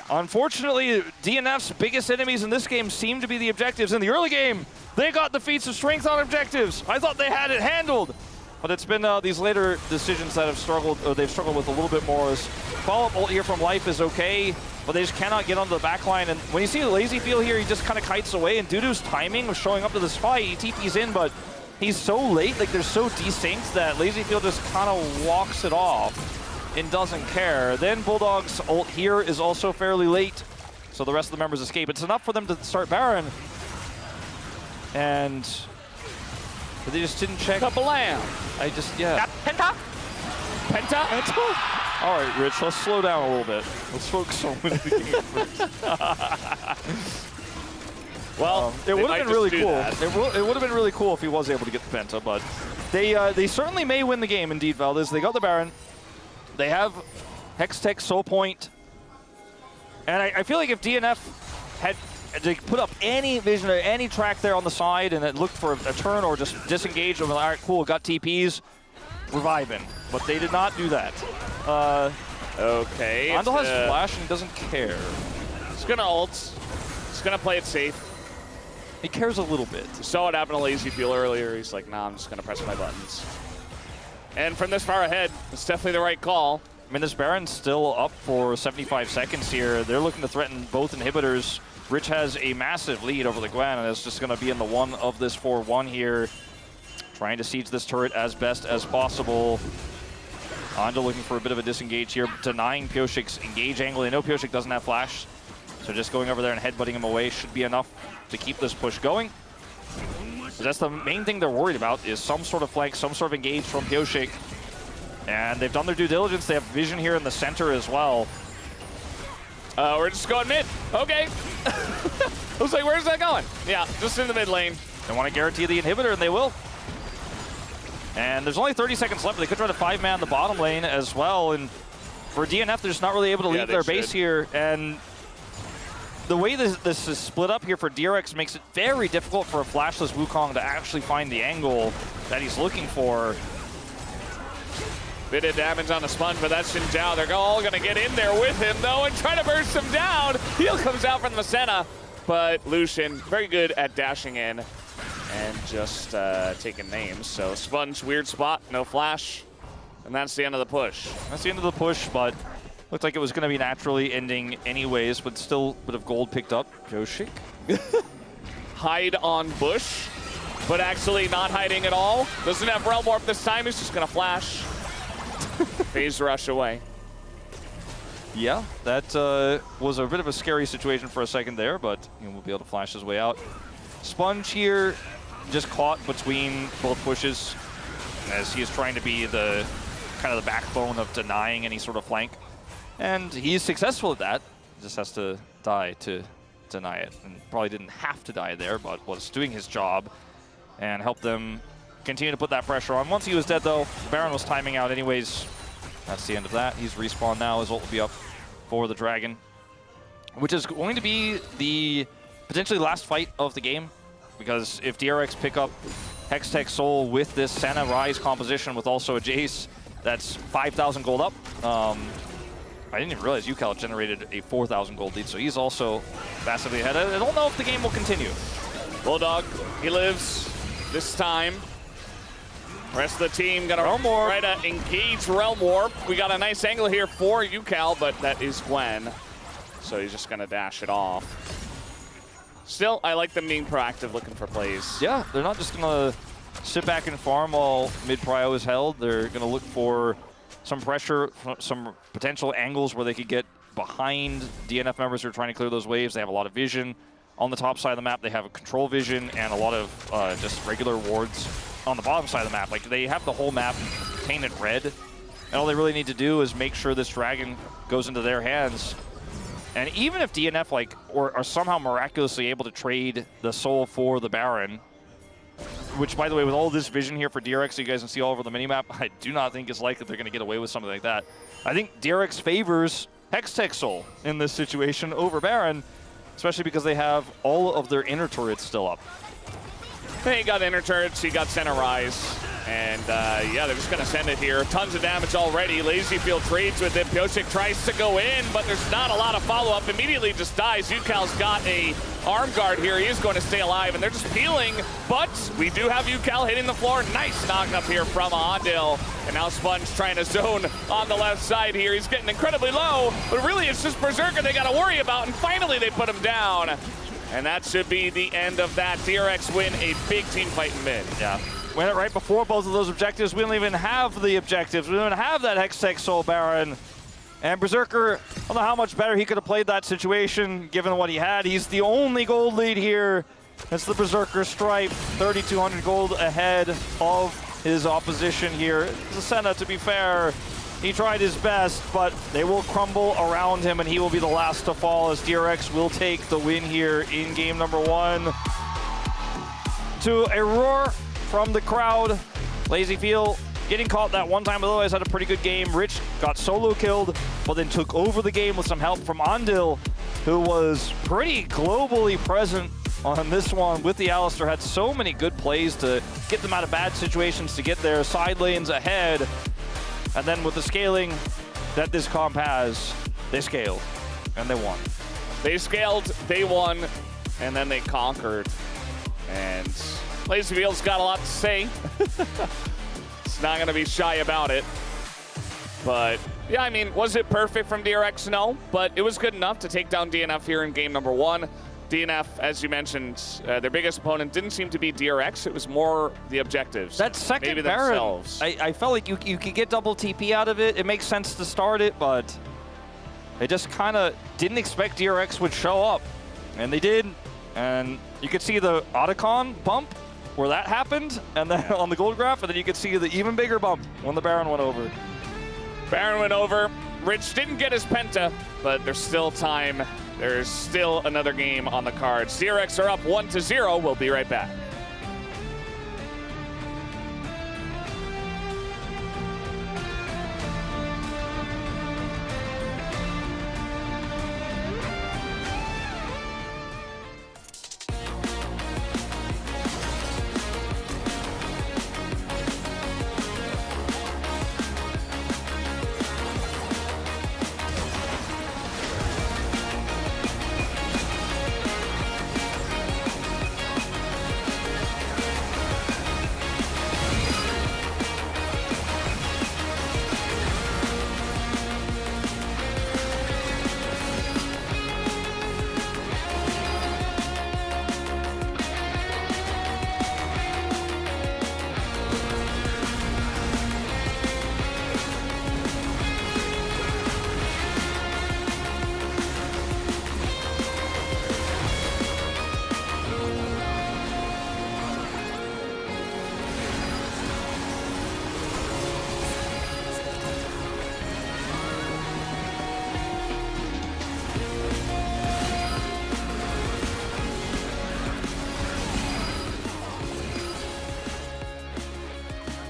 unfortunately, DNF's biggest enemies in this game seem to be the objectives. In the early game, they got the feats of strength on objectives. I thought they had it handled. But it's been these later decisions that have struggled, or they've struggled with a little bit more. As follow-up ult here from Life is okay, but they just cannot get onto the back line. And when you see LazyFeel here, he just kind of kites away. And Dudu's timing of showing up to this fight, he TP's in, but he's so late, like they're so desynced that LazyFeel just kind of walks it off and doesn't care. Then Bulldog's ult here is also fairly late, so the rest of the members escape. It's enough for them to start Baron. And but they just didn't check. Kablam! I just, yeah. Penta? Penta? Penta? All right, Rich, let's slow down a little bit. Let's focus on winning the game first. Well, it would have been really cool. It would have been really cool if he was able to get the Penta, but they certainly may win the game, indeed, Valdez. They got the Baron. They have Hextech, Soul Point. And I feel like if DNF had to put up any vision or any track there on the side and it looked for a turn or just disengage, all right, cool, got TPs, reviving. But they did not do that. Okay. Andal has flash and he doesn't care. He's gonna ult. He's gonna play it safe. He cares a little bit. You saw what happened to Lazy Fuel earlier. He's like, nah, I'm just gonna press my buttons. And from this far ahead, it's definitely the right call. I mean, this Baron's still up for 75 seconds here. They're looking to threaten both inhibitors. Rich has a massive lead over the Gwen, and it's just going to be in the one of this 4-1 here. Trying to siege this turret as best as possible. Andal looking for a bit of a disengage here, denying Pioshik's engage angle. They know Pioshik doesn't have flash, so just going over there and headbutting him away should be enough to keep this push going. That's the main thing they're worried about, is some sort of flank, some sort of engage from Pioshik. And they've done their due diligence. They have vision here in the center as well. We're just going mid. Okay. I was like, where's that going? Yeah, just in the mid lane. They want to guarantee the inhibitor, and they will. And there's only 30 seconds left. They could try to 5-man the bottom lane as well. And for DNF, they're just not really able to leave their base here. And the way this is split up here for DRX makes it very difficult for a flashless Wukong to actually find the angle that he's looking for. Bit of damage on the Sponge, but that's Xin Zhao. They're all going to get in there with him, though, and try to burst him down. Heal comes out from the Senna, but Lucian, very good at dashing in and just taking names. So Sponge, weird spot, no flash, and that's the end of the push. That's the end of the push, but looked like it was going to be naturally ending anyways, but still a bit of gold picked up. Pioshik. Hide on bush, but actually not hiding at all. Doesn't have Realm Warp this time. He's just going to flash. Phase rush away. Yeah, that was a bit of a scary situation for a second there, but we'll be able to flash his way out. Sponge here just caught between both pushes as he is trying to be the kind of the backbone of denying any sort of flank. And he's successful at that. Just has to die to deny it. And probably didn't have to die there, but was doing his job and helped them continue to put that pressure on. Once he was dead, though, Baron was timing out anyways. That's the end of that. He's respawned now. His ult will be up for the Dragon, which is going to be the potentially last fight of the game, because if DRX pick up Hextech Soul with this Senna Rise composition with also a Jace, that's 5,000 gold up. I didn't even realize UCal generated a 4,000 gold lead, so he's also massively ahead. I don't know if the game will continue. Bulldog, he lives this time. Rest of the team gonna try to engage Realm Warp. We got a nice angle here for UCal, but that is Gwen. So he's just gonna dash it off. Still, I like them being proactive, looking for plays. Yeah, they're not just gonna sit back and farm while mid-prio is held. They're gonna look for some pressure, some potential angles where they could get behind DNF members who are trying to clear those waves. They have a lot of vision. On the top side of the map, they have a control vision and a lot of just regular wards on the bottom side of the map. Like, they have the whole map painted red, and all they really need to do is make sure this Dragon goes into their hands. And even if DNF are somehow miraculously able to trade the soul for the Baron, which, by the way, with all this vision here for DRX, so you guys can see all over the minimap, I do not think it's likely they're going to get away with something like that. I think DRX favors Hextech Soul in this situation over Baron, especially because they have all of their inner turrets still up. He got inner turrets, he got center rise, and yeah, they're just gonna send it here. Tons of damage already. Lazy Field trades with him. Pioshik tries to go in, but there's not a lot of follow-up. Immediately just dies. UCal's got a arm guard here. He is going to stay alive, and they're just peeling, but we do have UCal hitting the floor. Nice knock up here from Andal, and now Sponge trying to zone on the left side here. He's getting incredibly low, but really it's just Berserker they gotta worry about, and finally they put him down. And that should be the end of that. DRX win a big team fight in mid. Yeah. Win it right before both of those objectives. We don't even have the objectives. We don't even have that Hextech Soul Baron. And Berserker, I don't know how much better he could have played that situation given what he had. He's the only gold lead here. It's the Berserker Stripe, 3,200 gold ahead of his opposition here. It's a Senna, to be fair. He tried his best, but they will crumble around him, and he will be the last to fall as DRX will take the win here in game number 1. To a roar from the crowd. Lazy Field getting caught that one time, otherwise had a pretty good game. Rich got solo killed, but then took over the game with some help from Andal who was pretty globally present on this one with the Alistar, had so many good plays to get them out of bad situations, to get their side lanes ahead. And then with the scaling that this comp has, they scaled and they won. They scaled, they won, and then they conquered. And LazyVeal's got a lot to say. It's not going to be shy about it. But, yeah, I mean, was it perfect from DRX? No, but it was good enough to take down DNF here in game number 1. DNF, as you mentioned, their biggest opponent didn't seem to be DRX. It was more the objectives. That second maybe Baron, themselves. I felt like you could get double TP out of it. It makes sense to start it, but they just kind of didn't expect DRX would show up. And they did. And you could see the Otacon bump where that happened, and then on the gold graph, and then you could see the even bigger bump when the Baron went over. Baron went over. Rich didn't get his penta, but there's still time. There's still another game on the cards. DRX are up 1-0. We'll be right back.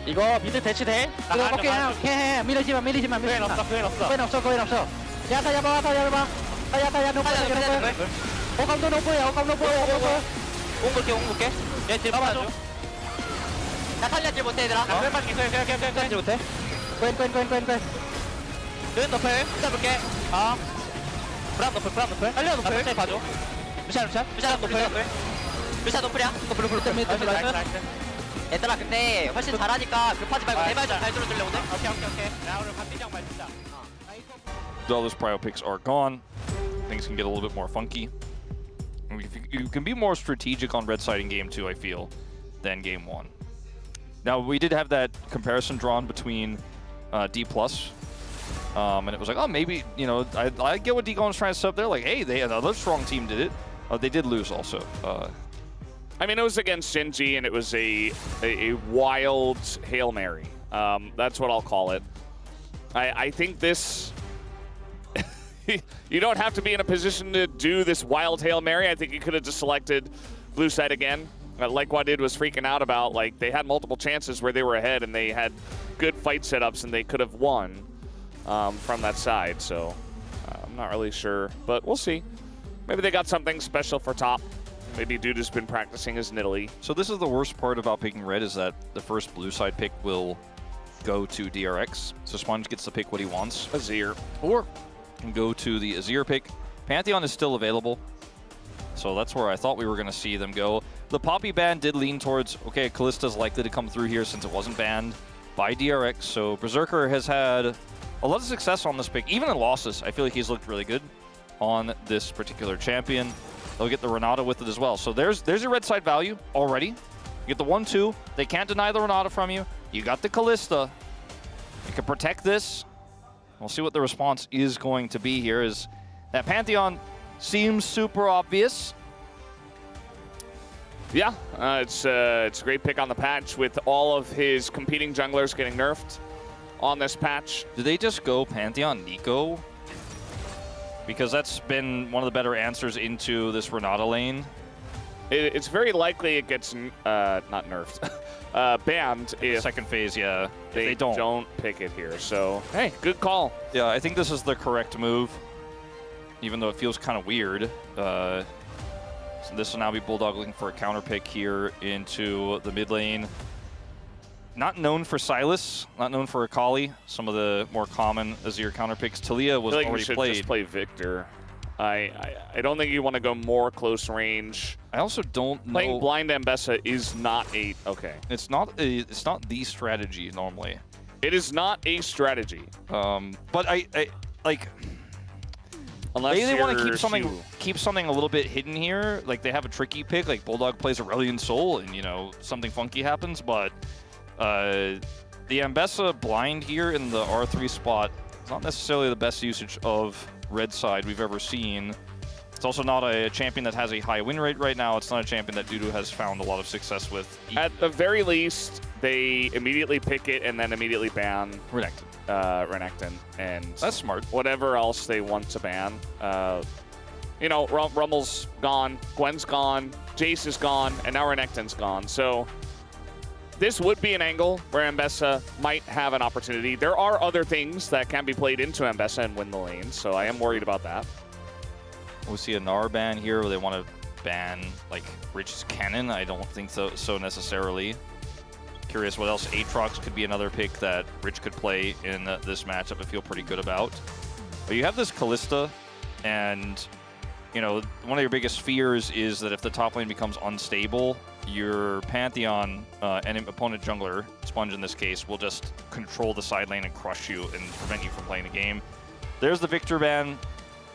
이거 미드 대치돼? 이거 오케이 해 밀리지마 그엔 없어. 거인 없어 야타 야봐 오감도 높고요 옹 볼게. 얘 뒤로 잡아줘. 빠져. 나 살려지 못해 얘들아. 그래. 지 못해 거인 그엔 너플. 잡을게. 브람 너플. 살려 너플. 갑자기 봐줘. 루시안 너플. 루시안 너플이야. 얘들아 근데 훨씬 잘하니까 급하지 말고 내 말 좀 잘 들어줄래 오늘? 오케이. 나 오늘 반비장 말 듣자. All those prio picks are gone. Things can get a little bit more funky. I mean, you can be more strategic on red side in game 2, I feel, than game 1. Now, we did have that comparison drawn between D+, and it was like, oh, maybe, you know, I get what D-Gon's trying to set up there. Like, hey, another strong team did it. They did lose also. I mean, it was against Shinji, and it was a wild Hail Mary. That's what I'll call it. I think this... you don't have to be in a position to do this wild Hail Mary. I think you could have just selected blue side again. Like Wadid was freaking out about, like, they had multiple chances where they were ahead, and they had good fight setups, and they could have won from that side. So I'm not really sure, but we'll see. Maybe they got something special for top. Maybe Dude has been practicing his Nidalee. So this is the worst part about picking red, is that the first blue side pick will go to DRX. So Sponge gets to pick what he wants. Azir. Or can go to the Azir pick. Pantheon is still available. So that's where I thought we were going to see them go. The Poppy ban did lean towards, okay, Kallista's likely to come through here since it wasn't banned by DRX. So Berserker has had a lot of success on this pick. Even in losses, I feel like he's looked really good on this particular champion. They'll get the Renata with it as well. So there's your red side value already. You get the 1-2. They can't deny the Renata from you. You got the Kallista. You can protect this. We'll see what the response is going to be here. Is that Pantheon seems super obvious. Yeah, it's a great pick on the patch with all of his competing junglers getting nerfed on this patch. Do they just go Pantheon Nico? Because that's been one of the better answers into this Renata lane. It's very likely it gets not nerfed, banned if second phase, yeah. they don't pick it here. So hey, good call. Yeah, I think this is the correct move. even though it feels kind of weird. So this will now be Bulldog looking for a counter pick here into the mid lane. Not known for Silas, not known for Akali. Some of the more common Azir counter picks. Talia was I feel like already we should played. just play Victor. I don't think you want to go more close range. I also don't know. Playing blind Ambessa is not a It's not the strategy normally. It is not a strategy. But I like. Unless Maybe they want to you're keep something a little bit hidden here. Like they have a tricky pick, like Bulldog plays Aurelion Sol, and you know something funky happens. But the Ambessa blind here in the R3 spot is not necessarily the best usage of red side we've ever seen. It's also not a champion that has a high win rate right now. It's not a champion that Dudu has found a lot of success with. At the very least, they immediately pick it and then immediately ban Renekton and That's smart. whatever else they want to ban. You know, Rummel's gone, Gwen's gone, Jace is gone, and now Renekton's gone. So this would be an angle where Ambessa might have an opportunity. There are other things that can be played into Ambessa and win the lane, so I am worried about that. We see a Gnar ban here where they want to ban like Rich's cannon. I don't think so necessarily. Curious what else. Aatrox could be another pick that Rich could play in this matchup. I feel pretty good about. But you have this Kalista, and you know one of your biggest fears is that if the top lane becomes unstable, your Pantheon and opponent jungler, Sponge in this case, will just control the side lane and crush you and prevent you from playing the game. There's the Victor ban,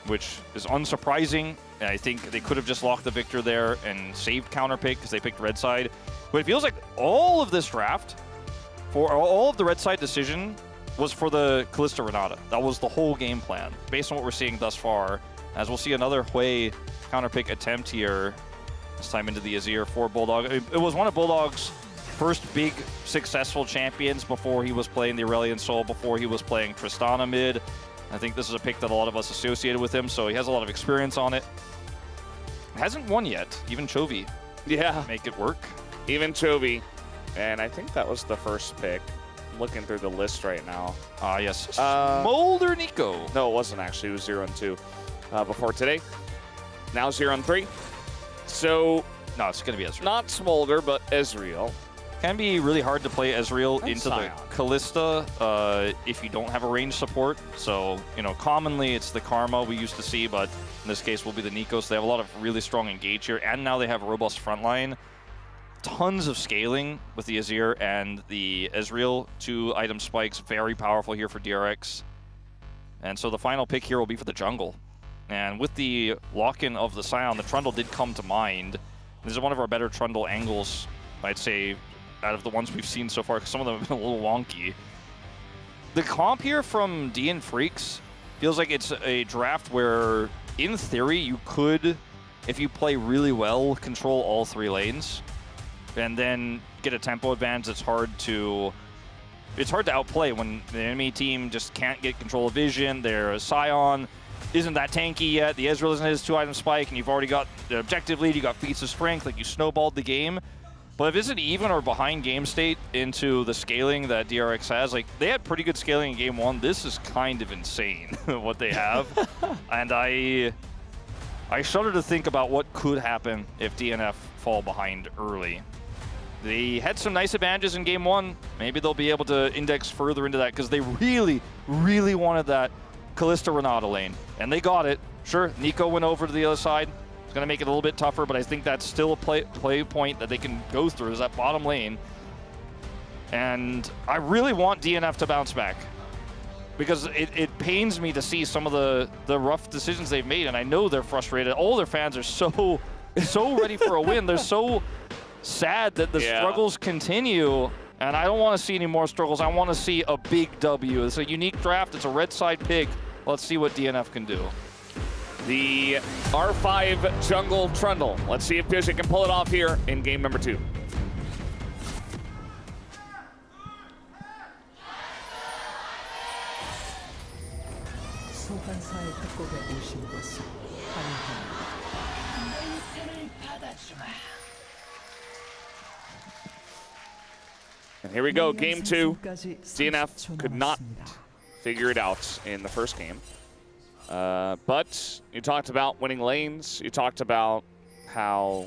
which is unsurprising. And I think they could have just locked the Victor there and saved counter pick because they picked red side. But it feels like all of this draft, for all of the red side decision, was for the Kalista Renata. That was the whole game plan, based on what we're seeing thus far. As we'll see another Hui counter pick attempt here, this time into the Azir for Bulldog. It was one of Bulldog's first big successful champions before he was playing the Aurelion Sol, before he was playing Tristana mid. I think this is a pick that a lot of us associated with him, so he has a lot of experience on it. Hasn't won yet. Even Chovy make it work. Even Chovy. And I think that was the first pick. I'm looking through the list right now. Yes. Smolder Nico. No, it wasn't actually. It was 0 and 2 before today. Now 0 and 3. So, No, it's going to be Ezreal. not Smolder, but Ezreal. Can be really hard to play Ezreal And into Sion. the Kalista if you don't have a range support. So, you know, commonly it's the Karma we used to see, but in this case will be the Nikos. They have a lot of really strong engage here, and now they have a robust front line. Tons of scaling with the Azir and the Ezreal. 2 item spikes, very powerful here for DRX. And so the final pick here will be for the jungle. And with the lock-in of the Sion, the Trundle did come to mind. This is one of our better Trundle angles, I'd say, out of the ones we've seen so far, because some of them have been a little wonky. The comp here from DN Freaks feels like it's a draft where, in theory, you could, if you play really well, control all 3 lanes, and then get a tempo advantage that's hard to outplay when the enemy team just can't get control of vision. Their Sion isn't that tanky yet. The Ezreal isn't his 2-item spike, and you've already got the objective lead. You got feats of strength, like you snowballed the game. But if it's an even or behind game state into the scaling that DRX has, like they had pretty good scaling in game 1. This is kind of insane what they have. And I shudder to think about what could happen if DNF fall behind early. They had some nice advantages in game 1. Maybe they'll be able to index further into that because they really, really wanted that Kalista Renata lane. And they got it. Sure, Nico went over to the other side. It's going to make it a little bit tougher, but I think that's still a play point that they can go through, is that bottom lane. And I really want DNF to bounce back because it pains me to see some of the rough decisions they've made, and I know they're frustrated. All their fans are so ready for a win. They're so sad that the struggles continue, and I don't want to see any more struggles. I want to see a big W. It's a unique draft. It's a red side pick. Let's see what DNF can do. The R5 Jungle Trundle. Let's see if Bishop can pull it off here in game number 2. 소환사의 협곡에 오신 것을 환영합니다. And here we go, game 2. DNF could not figure it out in the first game. But you talked about winning lanes. You talked about how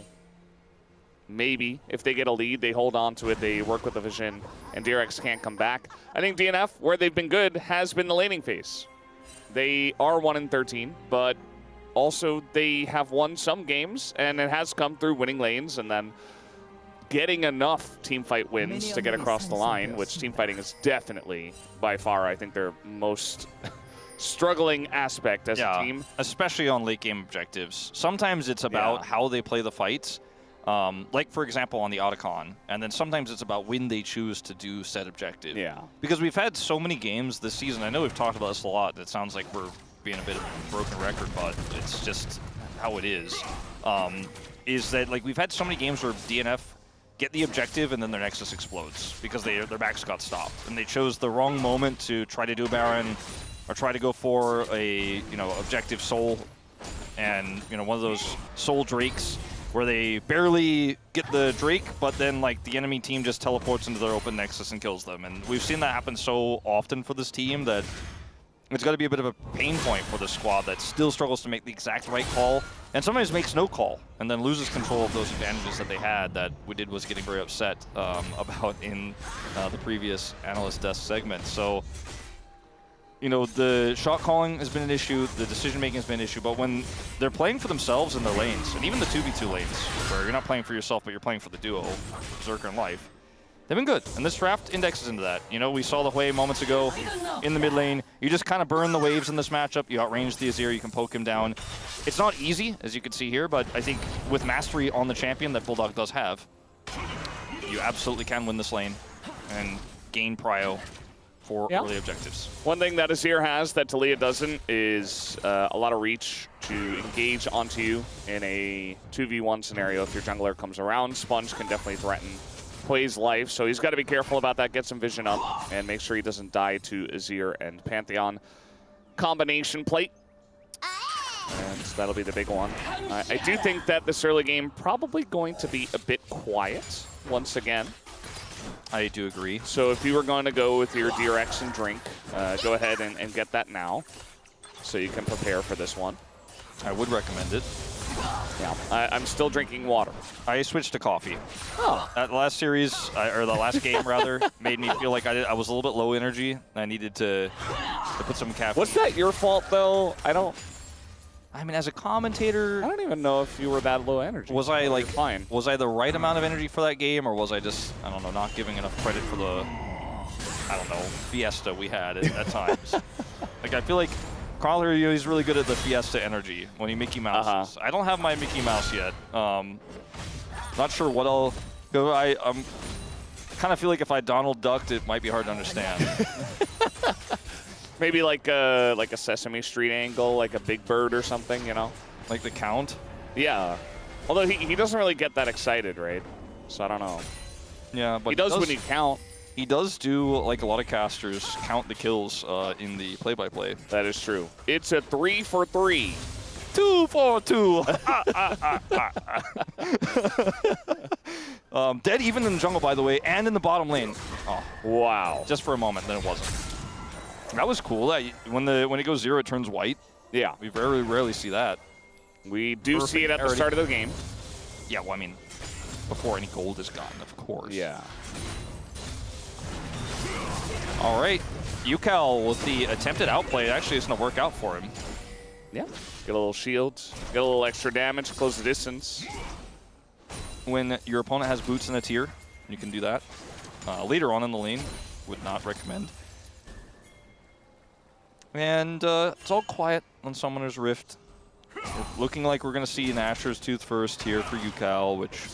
maybe if they get a lead, they hold on to it, they work with the vision, and DRX can't come back. I think DNF, where they've been good, has been the laning phase. They are 1-13, but also they have won some games, and it has come through winning lanes and then getting enough teamfight wins to get across the line, which teamfighting is definitely, by far, I think their most struggling aspect as a team. Especially on late game objectives. Sometimes it's about how they play the fights. Like, for example, on the Otacon. And then sometimes it's about when they choose to do said objective. Yeah. Because we've had so many games this season. I know we've talked about this a lot. It sounds like we're being a bit of a broken record, but it's just how it is. Is that, like, we've had so many games where DNF get the objective and then their Nexus explodes because their backs got stopped. And they chose the wrong moment to try to do a Baron or try to go for a, objective Soul and, one of those Soul Drakes where they barely get the Drake, but then, like, the enemy team just teleports into their open Nexus and kills them. And we've seen that happen so often for this team that it's got to be a bit of a pain point for the squad that still struggles to make the exact right call, and sometimes makes no call, and then loses control of those advantages that they had that we did was getting very upset about in the previous Analyst Desk segment. So, the shot calling has been an issue, the decision making has been an issue, but when they're playing for themselves in their lanes, and even the 2v2 lanes, where you're not playing for yourself, but you're playing for the duo, Berserker and Life, they've been good, and this draft indexes into that. We saw the Hui moments ago in the mid lane. You just kind of burn the waves in this matchup. You outrange the Azir, you can poke him down. It's not easy, as you can see here, but I think with mastery on the champion that Bulldog does have, you absolutely can win this lane and gain prio for early objectives. One thing that Azir has that Taliyah doesn't is a lot of reach to engage onto you in a 2v1 scenario if your jungler comes around. Sponge can definitely threaten Hui's life, so he's got to be careful about that, get some vision up, and make sure he doesn't die to Azir and Pantheon. Combination plate, and that'll be the big one. I do think that this early game probably going to be a bit quiet once again. I do agree. So if you were going to go with your DRX and drink, go ahead and get that now so you can prepare for this one. I would recommend it. Yeah, I'm still drinking water. I switched to coffee. Oh. That last series, or the last game rather, made me feel like I was a little bit low energy. I needed to put some caffeine. Was that your fault though? I mean, as a commentator, I don't even know if you were that low energy. Was I like fine? Was I the right amount of energy for that game, or was I just, I don't know, not giving enough credit for the, I don't know, fiesta we had at times? Like, I feel like Crawler, he's really good at the fiesta energy when he Mickey Mouses. I don't have my Mickey Mouse yet. Not sure what I'll go. I kind of feel like if I Donald Ducked, it might be hard to understand. Maybe like a Sesame Street angle, like a Big Bird or something, Like the Count? Yeah. Although he doesn't really get that excited, right? So I don't know. Yeah, but he does when he count. He does do, like a lot of casters, count the kills in the play-by-play. That is true. It's a 3 for 3. 2 for 2. Dead even in the jungle, by the way, and in the bottom lane. Oh, wow. Just for a moment, then it wasn't. That was cool. When it goes 0, it turns white. Yeah. We very rarely see that. We do see it at the start of the game. Yeah, well, I mean, before any gold is gotten, of course. Yeah. All right. Yucal with the attempted outplay. Actually, it's going to work out for him. Yeah. Get a little shield. Get a little extra damage. Close the distance. When your opponent has boots in a tier, you can do that. Later on in the lane, would not recommend. And it's all quiet on Summoner's Rift. Looking like we're going to see an Asher's Tooth first here for Yucal, which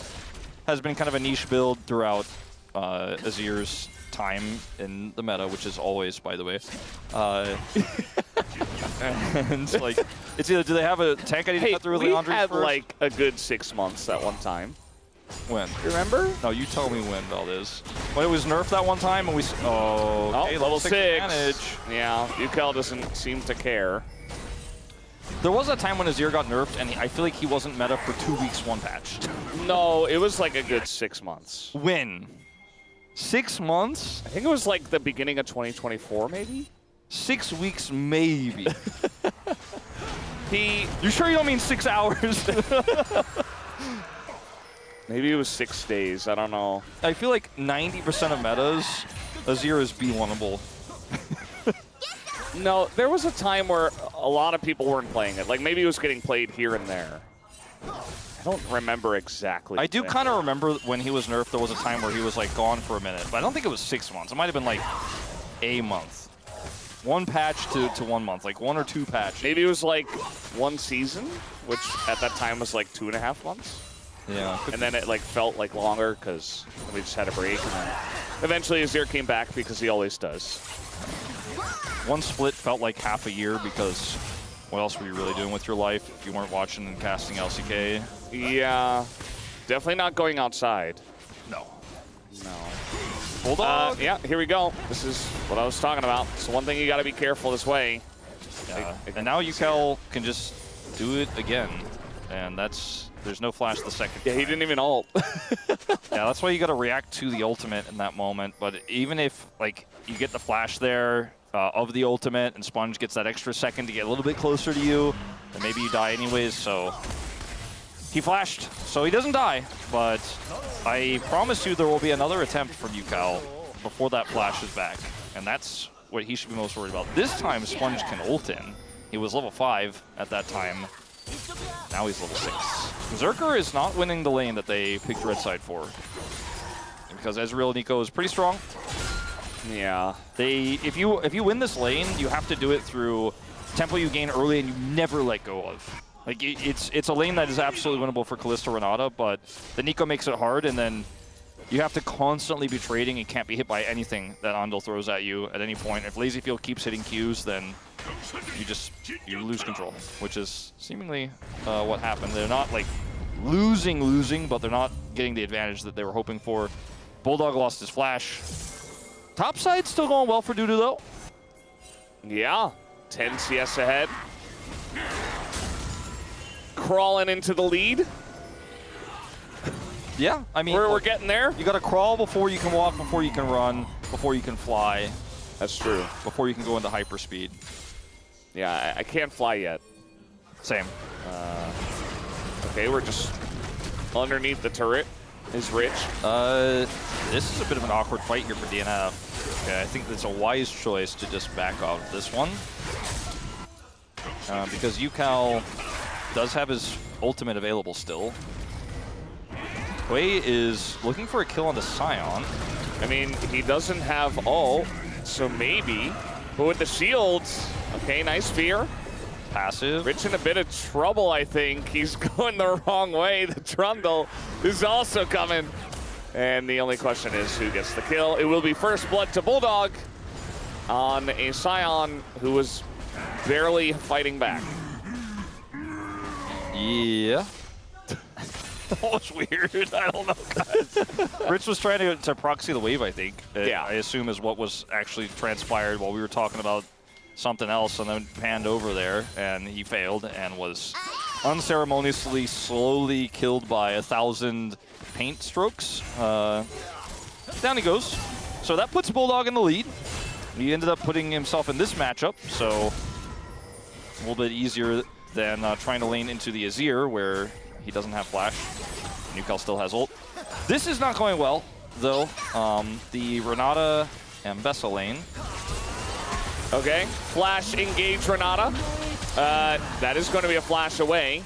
has been kind of a niche build throughout Azir's time in the meta, which is always, by the way. And like, it's either do they have a tank I need to cut through with Leandri we had first? like a good 6 months at one time. When? Remember? No, you tell me when, Valdez. When it was nerfed that one time and we... Oh, okay, level 6. Advantage. Yeah, Yucal doesn't seem to care. There was a time when Azir got nerfed, and I feel like he wasn't meta for 2 weeks, one patch. No, it was like a good 6 months. When? 6 months? I think it was like the beginning of 2024, maybe? 6 weeks, maybe. You sure you don't mean 6 hours? Maybe it was 6 days. I don't know. I feel like 90% of metas, Azir is B1able. No, there was a time where a lot of people weren't playing it. Like maybe it was getting played here and there. I don't remember exactly. I do kind of remember when he was nerfed, there was a time where he was like gone for a minute, but I don't think it was 6 months. It might have been like a month. One patch to 1 month, like 1 or 2 patches. Maybe it was like 1 season, which at that time was like 2.5 months. Yeah. And then it like felt like longer because we just had a break. And then eventually Azir came back because he always does. One split felt like half a year because what else were you really doing with your life if you weren't watching and casting LCK? Yeah, definitely not going outside. No. No. Bulldog? Yeah, here we go. This is what I was talking about. It's one thing you got to be careful this way. Yeah. And now UCal can just do it again. And there's no flash the second Yeah, he didn't even ult. Yeah, that's why you got to react to the ultimate in that moment. But even if like you get the flash there of the ultimate and Sponge gets that extra second to get a little bit closer to you, then maybe you die anyways. So he flashed, so he doesn't die. But I promise you there will be another attempt from UCal before that flash is back. And that's what he should be most worried about. This time Sponge can ult in. He was level 5 at that time. Now he's level 6. Zerker is not winning the lane that they picked red side for. Because Ezreal Nico is pretty strong. Yeah. If you win this lane, you have to do it through tempo you gain early and you never let go of. Like it's a lane that is absolutely winnable for Kalista Renata, but the Nico makes it hard, and then you have to constantly be trading and can't be hit by anything that Andal throws at you at any point. If Lazyfield keeps hitting Qs, then you lose control, which is seemingly what happened. They're not like losing, but they're not getting the advantage that they were hoping for. Bulldog lost his flash. Top side still going well for Dudu though. Yeah, 10 CS ahead. Crawling into the lead. Yeah, I mean, We're getting there. You got to crawl before you can walk, before you can run, before you can fly, That's true. before you can go into hyperspeed. Yeah, I can't fly yet. Same. Okay, we're just underneath the turret. Is Rich. This is a bit of an awkward fight here for DNF. Okay, I think it's a wise choice to just back out of this one. Because UCal does have his ultimate available still. Wei is looking for a kill on the Scion. I mean, he doesn't have ult, so maybe. But with the shields, okay, nice fear. Passive. Rich in a bit of trouble, I think. He's going the wrong way. The Trundle is also coming. And the only question is who gets the kill. It will be first blood to Bulldog on a Scion who was barely fighting back. Yeah. That was weird. I don't know, guys. Rich was trying to proxy the wave, I think. Yeah. I assume is what was actually transpired while we were talking about something else, and then panned over there, and he failed and was unceremoniously slowly killed by 1,000 paint strokes. Down he goes. So that puts Bulldog in the lead. He ended up putting himself in this matchup, so a little bit easier than trying to lane into the Azir, where he doesn't have flash. UCal still has ult. This is not going well, though. The Renata and Bessa lane. Okay, flash engage Renata. That is going to be a flash away.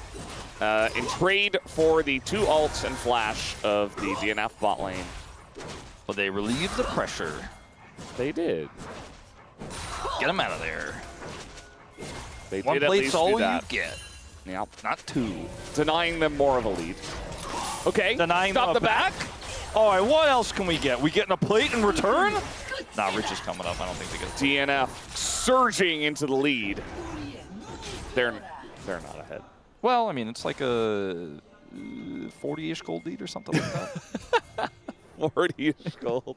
In trade for the 2 ults and flash of the DNF bot lane. But they relieved the pressure. They did. Get him out of there. They One did at plate's least all do you that. get. Yep. Not 2. Denying them more of a lead. Okay, Denying stop them the a back. All right, what else can we get? We getting a plate in return? Nah, Rich is coming up. I don't think they get DNF surging into the lead. They're not ahead. Well, I mean, it's like a 40-ish gold lead or something like that. 40-ish gold.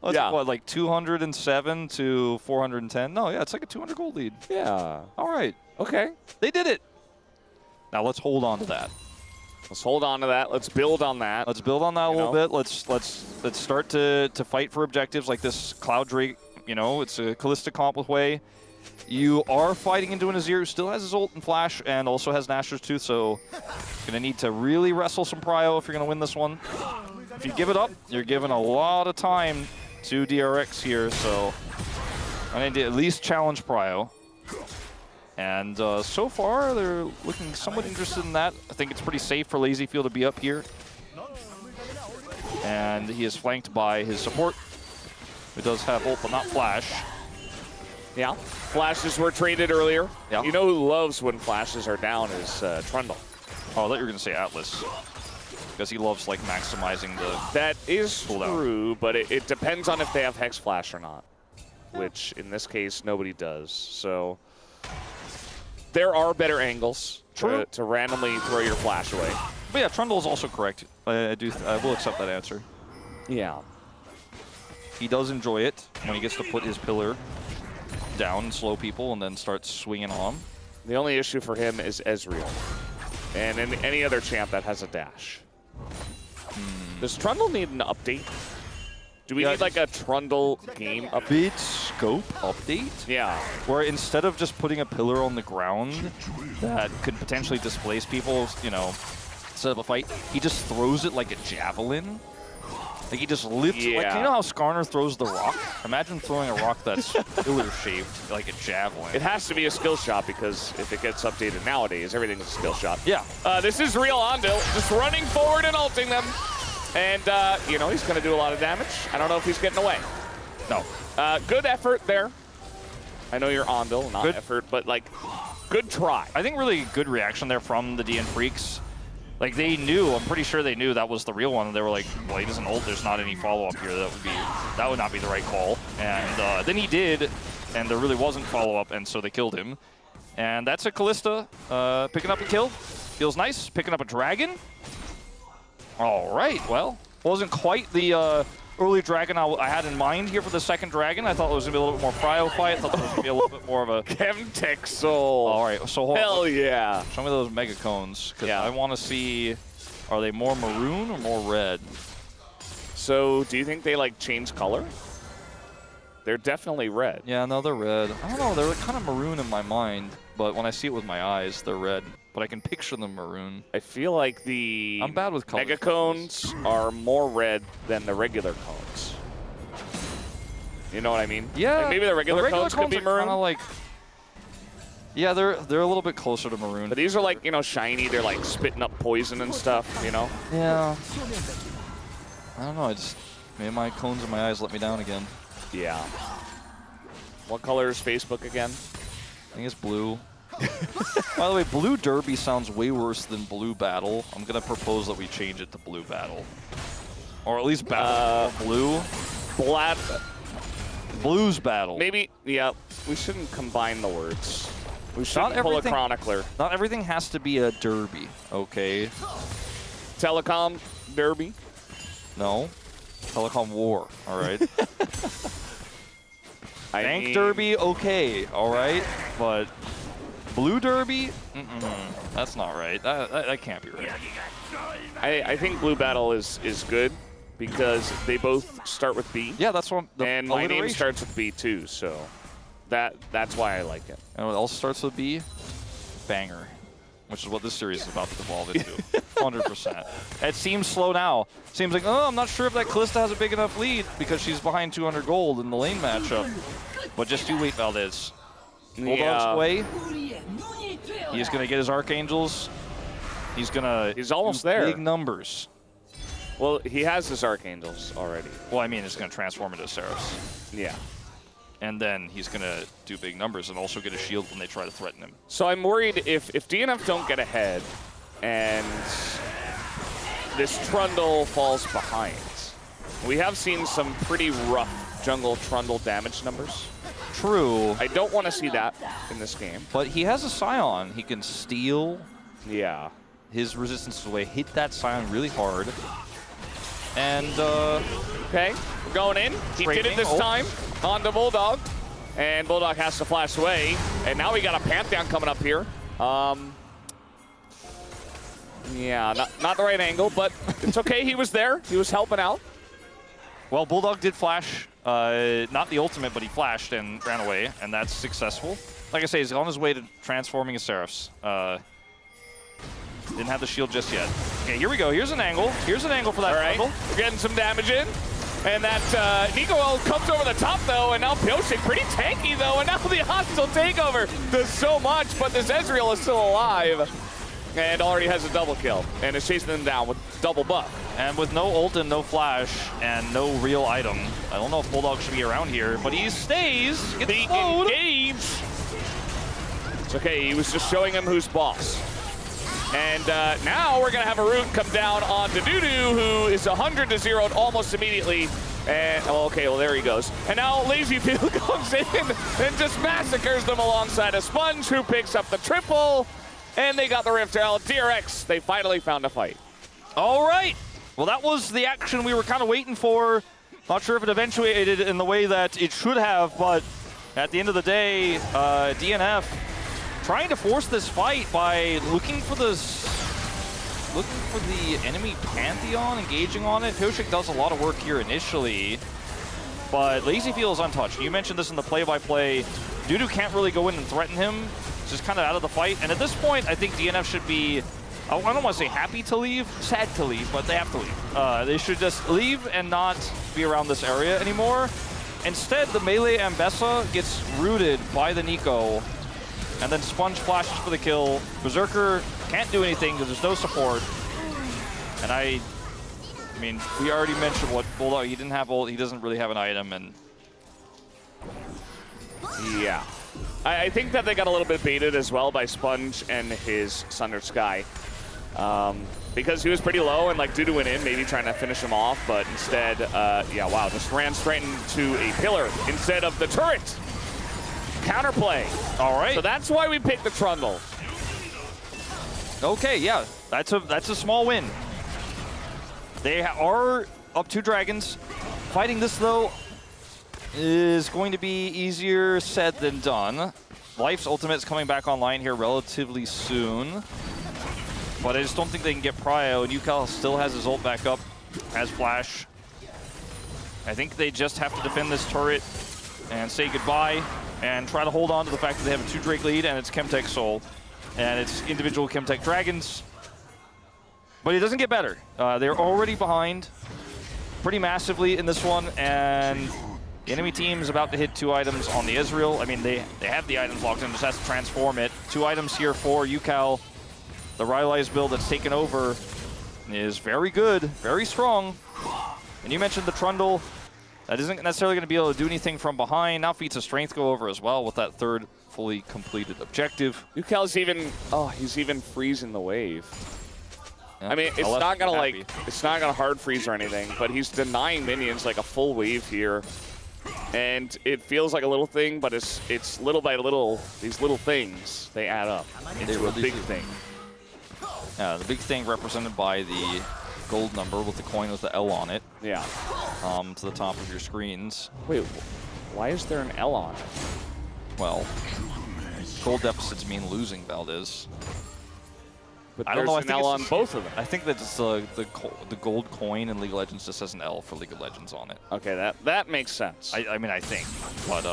Well, it's Yeah. what, like 207 to 410? No, yeah, it's like a 200 gold lead. Yeah. All right. Okay. They did it. Now let's hold on to that. Let's hold on to that. Let's build on that. Let's build on that a little bit. Let's start to fight for objectives like this Cloud Drake. You know, it's a Kalista comp with Wei. You are fighting into an Azir who still has his ult and flash and also has Nashor's Tooth, so gonna need to really wrestle some prio if you're gonna win this one. If you give it up, you're giving a lot of time to DRX here, so I need to at least challenge prio. And so far, they're looking somewhat interested in that. I think it's pretty safe for Lazyfield to be up here. And he is flanked by his support, who does have ult, but not flash. Yeah, flashes were traded earlier. Yeah. You know who loves when flashes are down is Trundle. Oh, I thought you were going to say Atlas. Because he loves, like, maximizing the... That is cooldown. true, but it depends on if they have Hex Flash or not. Which, in this case, nobody does. So, there are better angles to randomly throw your flash away. But yeah, Trundle is also correct. I will accept that answer. Yeah. He does enjoy it when he gets to put his pillar down and slow people and then start swinging on. The only issue for him is Ezreal. And any other champ that has a dash. Does Trundle need an update? Do we need like a Trundle game update? Bit scope update? Yeah. Where instead of just putting a pillar on the ground that could potentially displace people, you know, set up a fight, he just throws it like a javelin. Like he just lifts it. Like, you know how Skarner throws the rock? Imagine throwing a rock that's pillar-shaped like a javelin. It has to be a skill shot because if it gets updated nowadays, everything's a skill shot. Yeah. This is real Ondil, just running forward and ulting them. And, you know, he's going to do a lot of damage. I don't know if he's getting away. No. Good effort there. I know you're Ondil, not good effort, but, like, good try. I think really good reaction there from the DN Freaks. Like, they knew, I'm pretty sure they knew that was the real one. And they were like, well, he doesn't ult, there's not any follow-up here. That would not be the right call. And then he did, and there really wasn't follow-up, and so they killed him. And that's a Kalista picking up a kill. Feels nice. Picking up a dragon. All right, well, wasn't quite the early dragon I had in mind here for the second dragon. I thought it was going to be a little bit more prio fight. I thought it was going to be a little bit more of a... Chemtech Soul. All right, so hold on. Hell yeah. Show me those mega cones, because Yeah. I want to see, are they more maroon or more red? So, do you think they, like, change color? They're definitely red. Yeah, no, they're red. I don't know, they're kind of maroon in my mind, but when I see it with my eyes, they're red. But I can picture them maroon. I feel like the I'm bad with colors. mega cones are more red than the regular cones. You know what I mean? Yeah, Like maybe the regular cones could be are maroon. kinda like, yeah, they're a little bit closer to maroon. But these are like, you know, shiny. They're like spitting up poison and stuff, you know? Yeah. I don't know, maybe my cones in my eyes let me down again. Yeah. What color is Facebook again? I think it's blue. By the way, Blue Derby sounds way worse than Blue Battle. I'm going to propose that we change it to Blue Battle. Or at least Battle Blue. Black. Blues Battle. Maybe, yeah, we shouldn't combine the words. We shouldn't pull a chronicler. Not everything has to be a derby, okay? Telecom Derby? No. Telecom War, all right? Bank mean, Derby, okay, all right? But Blue Derby? That's not right. That can't be right. I think Blue Battle is good because they both start with B. Yeah, that's what. And my name starts with B too, so that's why I like it. And it also starts with B? Banger. Which is what this series is about to evolve into. 100%. It seems slow now. Seems like, oh, I'm not sure if that Kalista has a big enough lead because she's behind 200 gold in the lane matchup. But just you wait, Valdez. Bulldog's way. He's going to get his Archangels. He's almost there. Big numbers. Well, he has his Archangels already. Well, I mean, it's going to transform into Seraphs. Yeah. And then he's going to do big numbers and also get a shield when they try to threaten him. So I'm worried if DNF don't get ahead and this Trundle falls behind. We have seen some pretty rough jungle Trundle damage numbers. True. I don't want to see that in this game. But he has a Scion. He can steal. Yeah. His resistance away, hit that Scion really hard. And, okay, we're going in. He did it this time on the Bulldog. And Bulldog has to flash away. And now we got a Pantheon coming up here. Yeah, not the right angle, but it's okay. He was there. He was helping out. Well, Bulldog did flash Not the ultimate, but he flashed and ran away, and that's successful. Like I say, he's on his way to transforming his Seraphs. Didn't have the shield just yet. Okay, here we go. Here's an angle. Here's an angle for that angle. We're getting some damage in. And that Nico comes over the top, though, and now Pyosik pretty tanky, though, and now the hostile takeover does so much, but this Ezreal is still alive and already has a double kill and is chasing them down with double buff. And with no ult and no flash and no real item, I don't know if Bulldog should be around here, but he stays. Gets The slowed. engage. It's okay, he was just showing him who's boss. And now we're going to have a root come down on Dudu, who is 100 to 0 almost immediately. And, oh, okay, well, there he goes. And now Lazy Field comes in and just massacres them alongside a Sponge, who picks up the triple. And they got the Rift Herald. DRX, they finally found a fight. All right. Well, that was the action we were kind of waiting for. Not sure if it eventuated in the way that it should have, but at the end of the day, DNF trying to force this fight by looking for the enemy Pantheon, engaging on it. Pyosik does a lot of work here initially, but Lazyfield is untouched. You mentioned this in the play-by-play. Dudu can't really go in and threaten him. It's just kind of out of the fight. And at this point, I think DNF should be, I don't want to say happy to leave, sad to leave, but they have to leave. They should just leave and not be around this area anymore. Instead, the melee Ambessa gets rooted by the Nico, and then Sponge flashes for the kill. Berserker can't do anything because there's no support. And I mean, we already mentioned what Bulldog, he didn't have ult, he doesn't really have an item, and yeah. I think that they got a little bit baited as well by Sponge and his Sunder Sky. Because he was pretty low and like Dudu went in, maybe trying to finish him off, but instead, yeah, wow, just ran straight into a pillar instead of the turret. Counterplay. all right. So that's why we picked the Trundle. Okay, yeah, that's a small win. They are up 2 dragons. Fighting this, though, is going to be easier said than done. Life's ultimate is coming back online here relatively soon, but I just don't think they can get Prio, and Yukal still has his ult back up, has Flash. I think they just have to defend this turret and say goodbye and try to hold on to the fact that they have a 2 Drake lead, and it's Chemtech Soul, and it's individual Chemtech Dragons. But it doesn't get better. They're already behind pretty massively in this one, and the enemy team is about to hit 2 items on the Ezreal. I mean, they have the items locked in, just has to transform it. 2 items here for Yukal. The Rylai's build that's taken over is very good, very strong. And you mentioned the Trundle. That isn't necessarily going to be able to do anything from behind. Now feats of strength go over as well with that 3rd fully completed objective. Yukal's even, oh, he's even freezing the wave. Yeah, I mean, it's I'll not gonna happy. like, it's not gonna hard freeze or anything, but he's denying minions like a full wave here. And it feels like a little thing, but it's little by little, these little things, they add up into a big thing. Yeah, the big thing represented by the gold number with the coin with the L on it. Yeah. To the top of your screens. Wait, why is there an L on it? Well, gold deficits mean losing, Valdez. But I don't know. I there's think an L it's on both of them. I think that just the gold coin in League of Legends just has an L for League of Legends on it. Okay, that makes sense. I mean, I think, but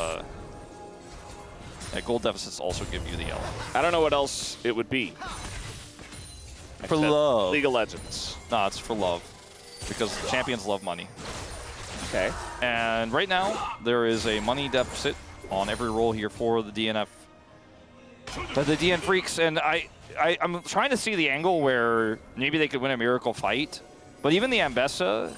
yeah, gold deficits also give you the L. I don't know what else it would be. For Except love. League of Legends. No, it's for love, because champions love money. Okay. And right now, there is a money deficit on every roll here for the DNF. But the DN Freaks, and I'm trying to see the angle where maybe they could win a miracle fight. But even the Ambessa,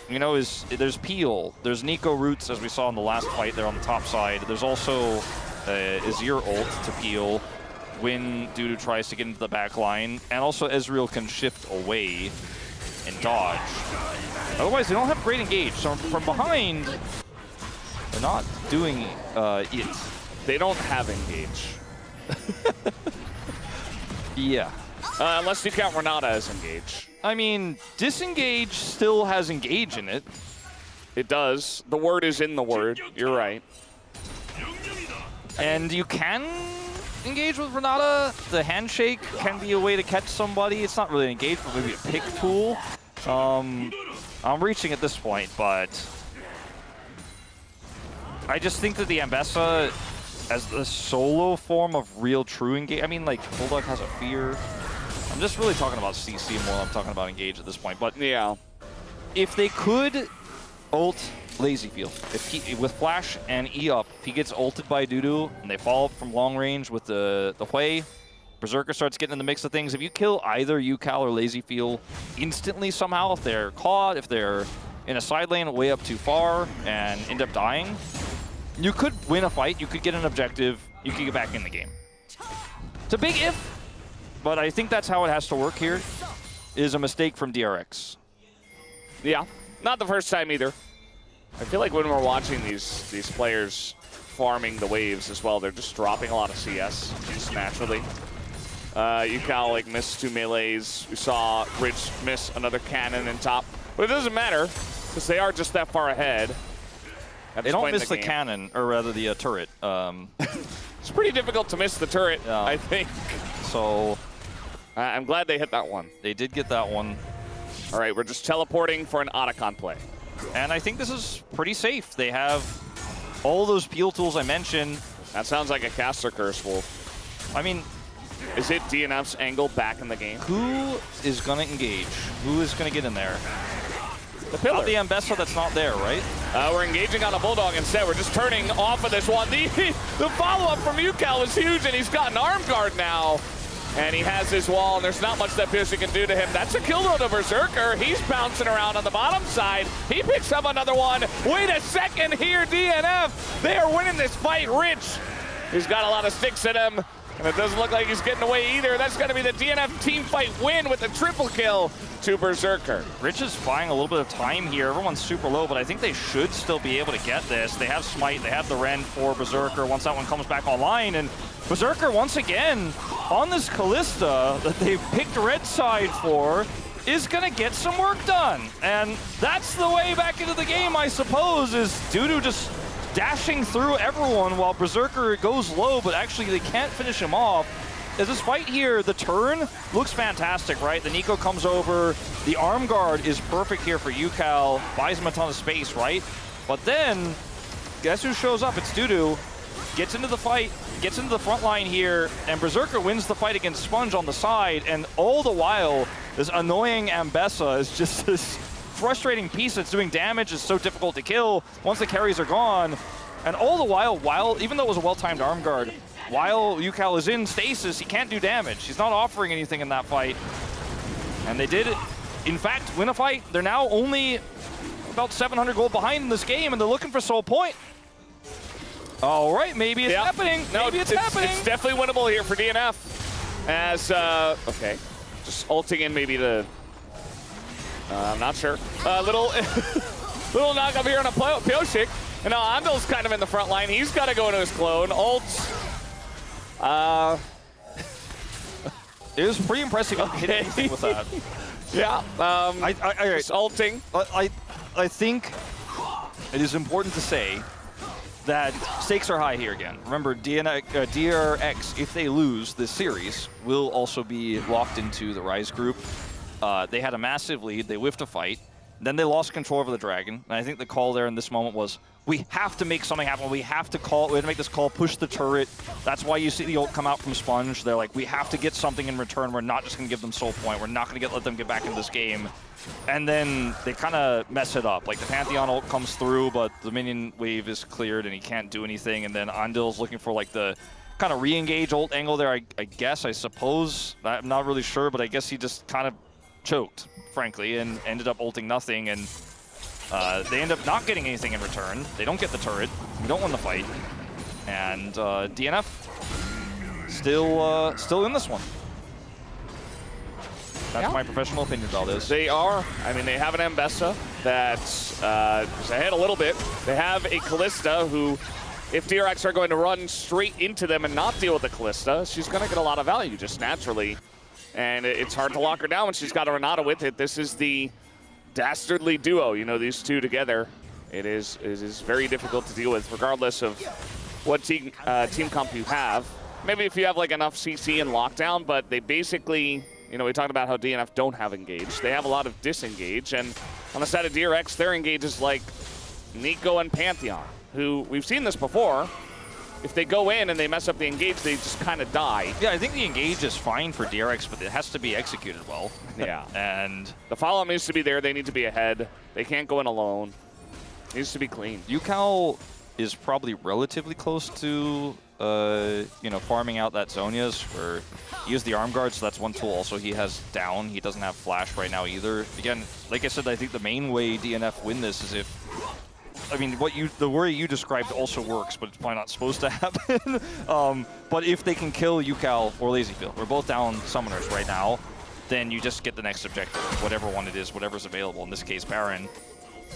you know, there's Peel, there's Nico Roots, as we saw in the last fight there on the top side. There's also Azir ult to Peel when Dudu tries to get into the back line. And also Ezreal can shift away and dodge. Otherwise, they don't have great engage. So from behind, they're not doing it. They don't have engage. Yeah. Unless you count Renata as engage. I mean, disengage still has engage in it. It does. The word is in the word. You're right. And you can engage with Renata. The handshake can be a way to catch somebody. It's not really an engage, but maybe a pick tool. I'm reaching at this point, but I just think that the Ambessa, as the solo form of real true engage, I mean, like, Bulldog has a fear. I'm just really talking about CC more than I'm talking about engage at this point. But yeah, if they could ult Lazy Field, if he, with Flash and E up, if he gets ulted by Dudu and they fall up from long range with the Hui, Berserker starts getting in the mix of things. If you kill either UCal or Lazy Field instantly somehow, if they're caught, if they're in a side lane way up too far and end up dying, you could win a fight, you could get an objective, you could get back in the game. It's a big if, but I think that's how it has to work here. It is a mistake from DRX. Yeah, not the first time either. I feel like when we're watching these players farming the waves as well, they're just dropping a lot of CS just naturally. UCal like missed 2 melees. We saw Rich miss another cannon in top, but it doesn't matter because they are just that far ahead. They don't miss the cannon, or rather the turret. It's pretty difficult to miss the turret, yeah. I think. So I'm glad they hit that one. They did get that one. All right, we're just teleporting for an Otacon play. And I think this is pretty safe. They have all those peel tools I mentioned. That sounds like a caster curse, Wolf. I mean, is it DNF's angle back in the game? who is going to engage? Who is going to get in there? The pillar. Not the Ambessa that's not there, right? We're engaging on a Bulldog instead. We're just turning off of this one. The follow-up from UCal is huge, and he's got an arm guard now. And he has his wall, and there's not much that Piercy can do to him. That's a kill though to Berserker. He's bouncing around on the bottom side. He picks up another one. Wait a second here, DNF. They are winning this fight. Rich, he's got a lot of sticks in him, and it doesn't look like he's getting away either. That's going to be the DNF team fight win with a triple kill to Berserker. Rich is buying a little bit of time here. Everyone's super low, but I think they should still be able to get this. They have Smite, they have the Ren for Berserker once that one comes back online, and Berserker once again on this Kalista that they picked red side for is gonna get some work done. And that's the way back into the game, I suppose, is Dudu just dashing through everyone while Berserker goes low, but actually they can't finish him off. As this fight here, the turn looks fantastic, right? The Nico comes over, the arm guard is perfect here for UCal, buys him a ton of space, right? But then, guess who shows up? It's Dudu. Gets into the fight, gets into the front line here, and Berserker wins the fight against Sponge on the side, and all the while, this annoying Ambessa is just this frustrating piece that's doing damage, is so difficult to kill once the carries are gone. And all the while, even though it was a well-timed arm guard, while UCal is in stasis, he can't do damage. He's not offering anything in that fight. And they did, in fact, win a fight. They're now only about 700 gold behind in this game, and they're looking for Soul Point. All right, maybe it's happening. Maybe it's happening. It's definitely winnable here for DNF. As, okay, just ulting in maybe the, I'm not sure. Little knock up here on a Pyosik. And now Andal's kind of in the front line. He's got to go into his clone. Ult. It was pretty impressive hitting anything with that. Yeah. Just ulting. I think it is important to say that stakes are high here again. Remember, DRX, if they lose this series, will also be locked into the Rise group. They had a massive lead. They whiffed a fight. Then they lost control over the Dragon. And I think the call there in this moment was, we have to make something happen. We have to make this call, push the turret. That's why you see the ult come out from Sponge. They're like, we have to get something in return. We're not just going to give them Soul Point. We're not going to let them get back into this game. And then they kind of mess it up. Like, the Pantheon ult comes through, but the minion wave is cleared and he can't do anything. And then Andil's looking for, like, the kind of re-engage ult angle there, I suppose. I'm not really sure, but I guess he just kind of choked, frankly, and ended up ulting nothing. And they end up not getting anything in return. They don't get the turret. We don't win the fight. And DNF still in this one. That's my professional opinion about this. They are. I mean, they have an Ambessa that's is ahead a little bit. They have a Kalista who, if DRX are going to run straight into them and not deal with the Kalista, she's going to get a lot of value just naturally. And it's hard to lock her down when she's got a Renata with it. This is the dastardly duo, you know, these two together. It is very difficult to deal with, regardless of what team comp you have. Maybe if you have like enough CC and lockdown, but they basically, you know, we talked about how DNF don't have engage. They have a lot of disengage, and on the side of DRX, their engage is like Nico and Pantheon. who we've seen this before. If they go in and they mess up the engage, they just kind of die. Yeah, I think the engage is fine for DRX, but it has to be executed well. Yeah. And The follow-up needs to be there. They need to be ahead. They can't go in alone. It needs to be clean. Yukal is probably relatively close to, you know, farming out that Zhonya's, where he used the arm guard, so that's one tool also he has down. He doesn't have flash right now either. Again, like I said, I think the main way DNF win this is if, I mean, the worry you described also works, but it's probably not supposed to happen. But if they can kill Yukal or LazyField, we're both down summoners right now, then you just get the next objective, whatever one it is, whatever's available. In this case, Baron,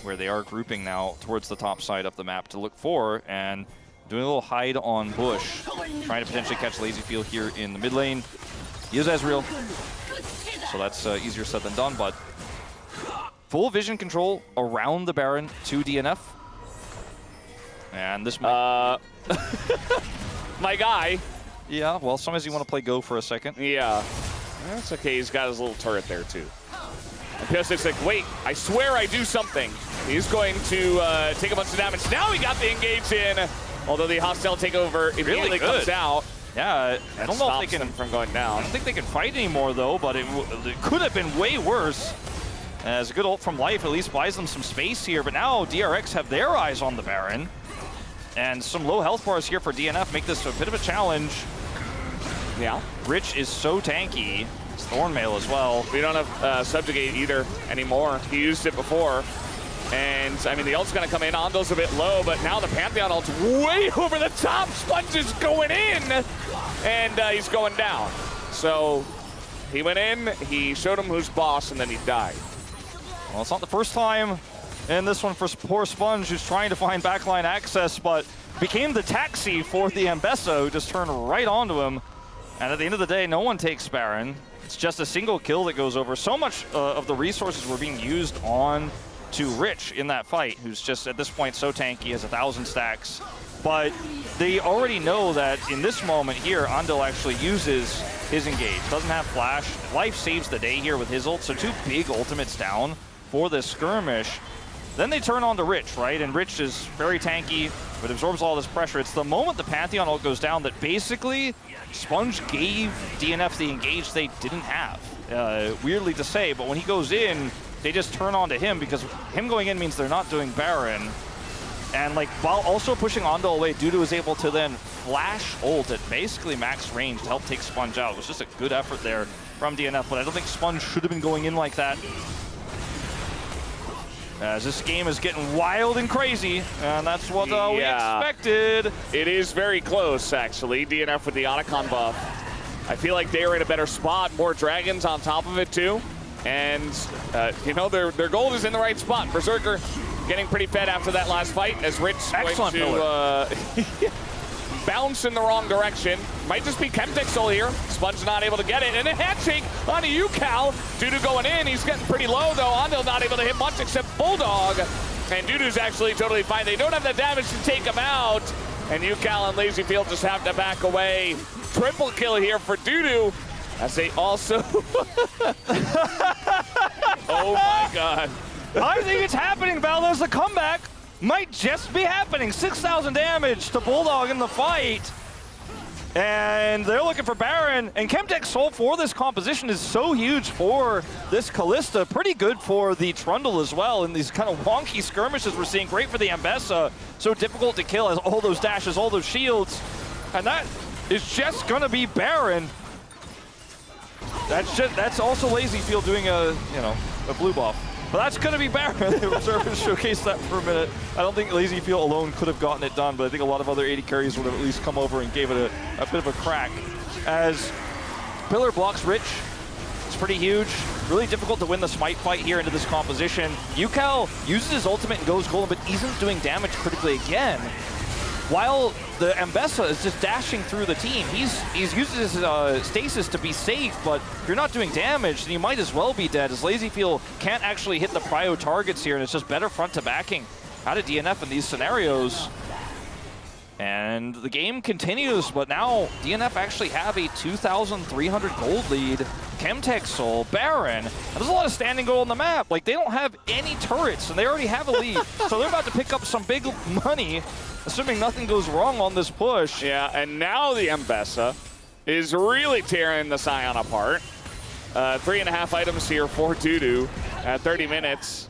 where they are grouping now towards the top side of the map to look for, and doing a little hide on Bush, trying to potentially catch LazyField here in the mid lane. He is Ezreal, so that's easier said than done, but full vision control around the Baron to DNF. And this might... My guy. Yeah, well, sometimes you want to play Go for a second. Yeah. That's okay. He's got his little turret there, too. And Piosic's like, wait, I swear I do something. He's going to take a bunch of damage. Now he got the engage in, although the hostile takeover immediately comes out. Yeah, I don't know if they can... from going down. I don't think they can fight anymore, though, but it could have been way worse. As a good ult from Life at least buys them some space here, but now DRX have their eyes on the Baron. And some low health bars here for DNF make this a bit of a challenge. Yeah. Rich is so tanky. It's Thornmail as well. We don't have Subjugate either anymore. He used it before. And, I mean, the ult's going to come in. Ondo's a bit low, but now the Pantheon ult's way over the top. Sponge is going in, and he's going down. So he went in, he showed him who's boss, and then he died. Well, it's not the first time in this one for poor Sponge, who's trying to find backline access, but became the taxi for the Ambessa, who just turned right onto him. And at the end of the day, no one takes Baron. It's just a single kill that goes over. So much of the resources were being used on to Rich in that fight, who's just at this point so tanky, has 1,000 stacks. But they already know that in this moment here, Andal actually uses his engage. Doesn't have flash. Life saves the day here with his ult, so 2 big ultimates down for this skirmish. Then they turn on to Rich, right? And Rich is very tanky, but absorbs all this pressure. It's the moment the Pantheon ult goes down that basically Sponge gave DNF the engage they didn't have. Weirdly to say, but when he goes in, they just turn on to him because him going in means they're not doing Baron. And like while also pushing Andal away, Dudu is able to then flash ult at basically max range to help take Sponge out. It was just a good effort there from DNF, but I don't think Sponge should have been going in like that. As this game is getting wild and crazy, and that's what we expected. It is very close, actually. DNF with the Otacon buff. I feel like they are in a better spot. More dragons on top of it, too. And, you know, their gold is in the right spot. Berserker getting pretty fed after that last fight as Rich going to bounce in the wrong direction. Might just be Chemtexol here. Sponge not able to get it. And a handshake on Yukal. Dudu going in. He's getting pretty low, though. Andal not able to hit much except Bulldog. And Dudu's actually totally fine. They don't have the damage to take him out. And Yukal and LazyField just have to back away. Triple kill here for Dudu. As they also... Oh, my God. I think it's happening, Valdez. The comeback might just be happening. 6,000 damage to Bulldog in the fight. And they're looking for Baron. And Chemtech Soul for this composition is so huge for this Kalista. Pretty good for the Trundle as well. In these kind of wonky skirmishes we're seeing. Great for the Ambessa. So difficult to kill as all those dashes, all those shields. And that is just going to be Baron. That's also LazyField doing a blue buff. But that's going to be Baron. They reserve and showcase that for a minute. I don't think LazyField alone could have gotten it done, but I think a lot of other AD carries would have at least come over and gave it a bit of a crack. As Pillar blocks Rich, it's pretty huge. Really difficult to win the smite fight here into this composition. Yukal uses his ultimate and goes golden, but isn't doing damage critically again. While the Ambessa is just dashing through the team. He's using his stasis to be safe, but if you're not doing damage, then you might as well be dead, as LazyField can't actually hit the prio targets here, and it's just better front to backing out of DNF in these scenarios. And the game continues, but now DNF actually have a 2,300 gold lead. Chemtech Soul, Baron, and there's a lot of standing gold on the map. Like, they don't have any turrets, and they already have a lead. So they're about to pick up some big money, assuming nothing goes wrong on this push. Yeah, and now the M-Bessa is really tearing the Scion apart. 3.5 items here for Dudu at 30 minutes.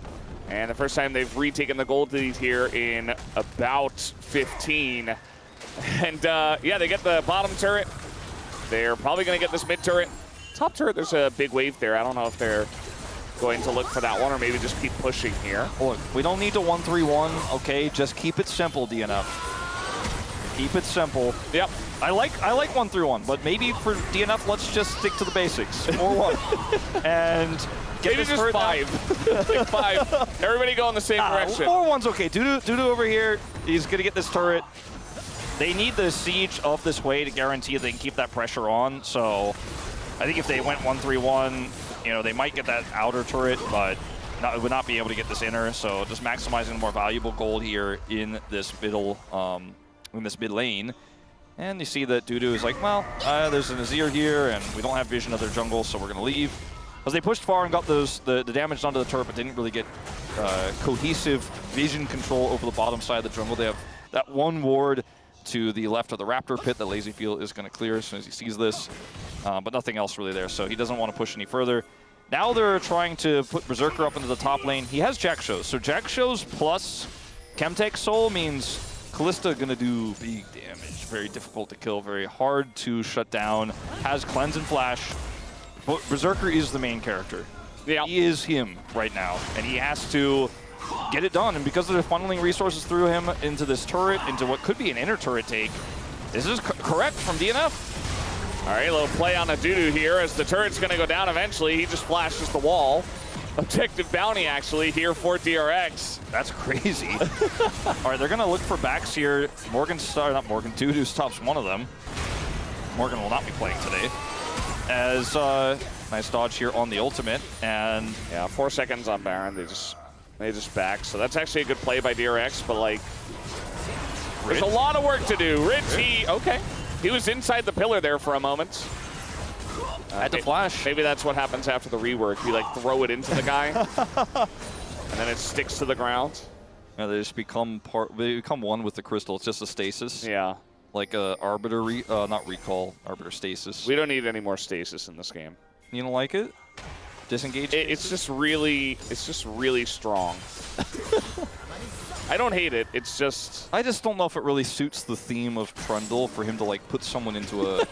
And the first time they've retaken the gold lead here in about 15. And yeah, they get the bottom turret. They're probably going to get this mid turret. Top turret, there's a big wave there. I don't know if they're going to look for that one or maybe just keep pushing here. Look, we don't need to 1-3-1, okay? Just keep it simple, DNF. Keep it simple. Yep. I like 1-3-1, but maybe for DNF, let's just stick to the basics. 4-1. And get maybe this just turret 5. Like 5. Everybody go in the same direction. 4-1's okay. Dudu over here, he's going to get this turret. They need the siege of this way to guarantee they can keep that pressure on. So I think if they went 1-3-1, you know, they might get that outer turret, but would not be able to get this inner. So just maximizing the more valuable gold here in this middle, in this mid lane. And you see that Dudu is like, well, there's an Azir here, and we don't have vision of their jungle, so we're going to leave. Because they pushed far and got the damage onto the turret, but didn't really get cohesive vision control over the bottom side of the jungle. They have that one ward to the left of the Raptor pit that Lazyfield is going to clear as soon as he sees this, but nothing else really there, so he doesn't want to push any further. Now they're trying to put Berserker up into the top lane. He has Jack Shows, so Jack Shows plus Chemtech Soul means Kalista going to do big damage. Very difficult to kill, very hard to shut down. Has Cleanse and Flash, but Berserker is the main character. Yeah. He is him right now, and he has to get it done. And because they're funneling resources through him into this turret, into what could be an inner turret take, this is correct from DNF. All right, a little play on a Dudu here as the turret's going to go down eventually. He just flashes the wall. Objective bounty, actually, here for DRX. That's crazy. All right, they're going to look for backs here. Dudu stops one of them. Morgan will not be playing today. As nice dodge here on the ultimate. And yeah, 4 seconds on Baron. They just back. So that's actually a good play by DRX, but like, there's a lot of work to do. Rich, okay. He was inside the pillar there for a moment. Had to flash. Maybe that's what happens after the rework. You like throw it into the guy, and then it sticks to the ground. Yeah, they just become they become one with the crystal. It's just a stasis. Yeah. Like a Arbiter, not recall, Arbiter stasis. We don't need any more stasis in this game. You don't like it? Disengage? It's just really strong. I don't hate it. It's just... I just don't know if it really suits the theme of Trundle for him to like put someone into a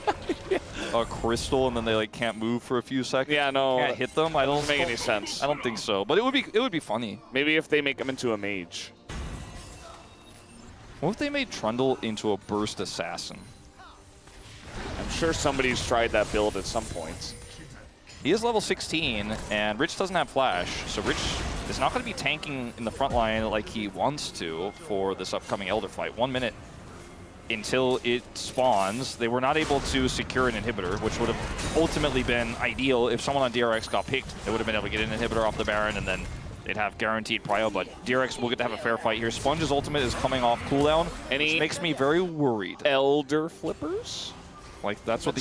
a crystal and then they like can't move for a few seconds. Yeah, no. Can't hit them. I don't doesn't make any sense. I don't think so. But it would be funny. Maybe if they make him into a mage. What if they made Trundle into a burst assassin? I'm sure somebody's tried that build at some point. He is level 16, and Rich doesn't have flash, so Rich is not going to be tanking in the front line like he wants to for this upcoming Elder fight. 1 minute until it spawns. They were not able to secure an inhibitor, which would have ultimately been ideal if someone on DRX got picked. They would have been able to get an inhibitor off the Baron, and then they'd have guaranteed prio, but DRX will get to have a fair fight here. Sponge's ultimate is coming off cooldown, which makes me very worried. Elder flippers? Like, that's what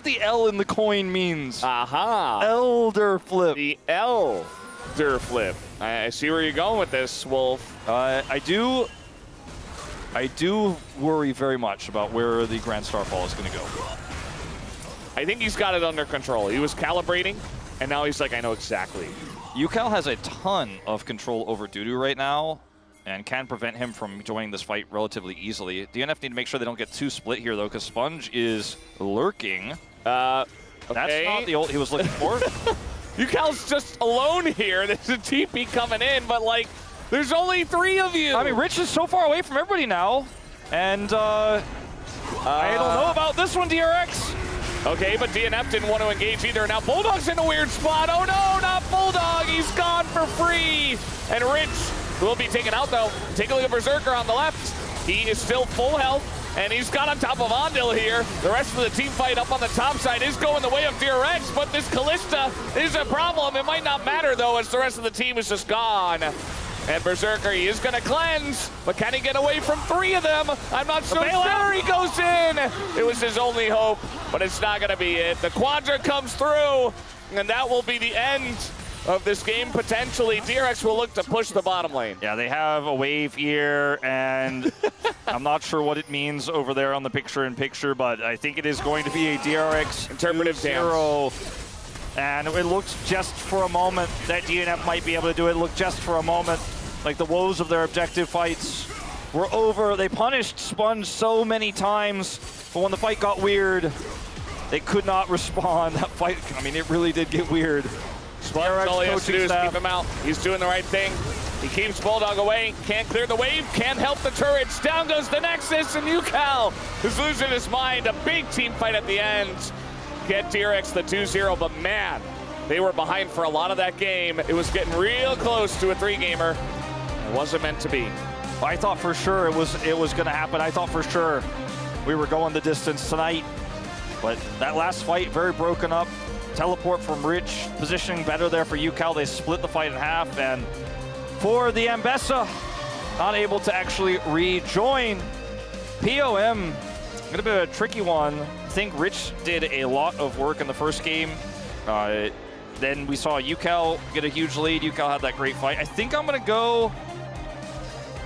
the L in the coin means. Aha. Elder flip. The Elder flip. I see where you're going with this, Wolf. I do worry very much about where the Grand Starfall is going to go. I think he's got it under control. He was calibrating, and now he's like, I know exactly. UCal has a ton of control over Dudu right now, and can prevent him from joining this fight relatively easily. DNF need to make sure they don't get too split here, though, because Sponge is lurking. Okay. That's not the ult he was looking for. UCal's just alone here. There's a TP coming in, but, like, there's only 3 of you. I mean, Rich is so far away from everybody now, and I don't know about this one, DRX. Okay, but DNF didn't want to engage either. Now Bulldog's in a weird spot. Oh, no, not Bulldog. He's gone for free. And Rich will be taken out, though. Take a look at Berserker on the left. He is still full health, and he's got on top of Andil here. The rest of the team fight up on the top side is going the way of DRX, but this Kalista is a problem. It might not matter, though, as the rest of the team is just gone. And Berserker, he is going to cleanse, but can he get away from 3 of them? I'm not so sure. He goes in. It was his only hope, but it's not going to be it. The Quadra comes through, and that will be the end of this game, potentially. DRX will look to push the bottom lane. Yeah, they have a wave here, and I'm not sure what it means over there on the picture-in-picture, but I think it is going to be a DRX Interpretive 2-0. And it looked just for a moment that DNF might be able to do it. It looked just for a moment like the woes of their objective fights were over. They punished Sponge so many times, but when the fight got weird, they could not respond. That fight, I mean, it really did get weird. Sponge, all he has to do is keep him out. He's doing the right thing. He keeps Bulldog away, can't clear the wave, can't help the turrets. Down goes the Nexus, and UCal is losing his mind. A big team fight at the end. Get DRX the 2-0, but man, they were behind for a lot of that game. It was getting real close to a 3-gamer. It wasn't meant to be. I thought for sure it was going to happen. I thought for sure we were going the distance tonight. But that last fight, very broken up. Teleport from Rich, positioning better there for UCal. They split the fight in half, and for the Ambessa, not able to actually rejoin. POM, gonna be a tricky one. I think Rich did a lot of work in the first game. Then we saw UCal get a huge lead. UCal had that great fight. I think I'm gonna go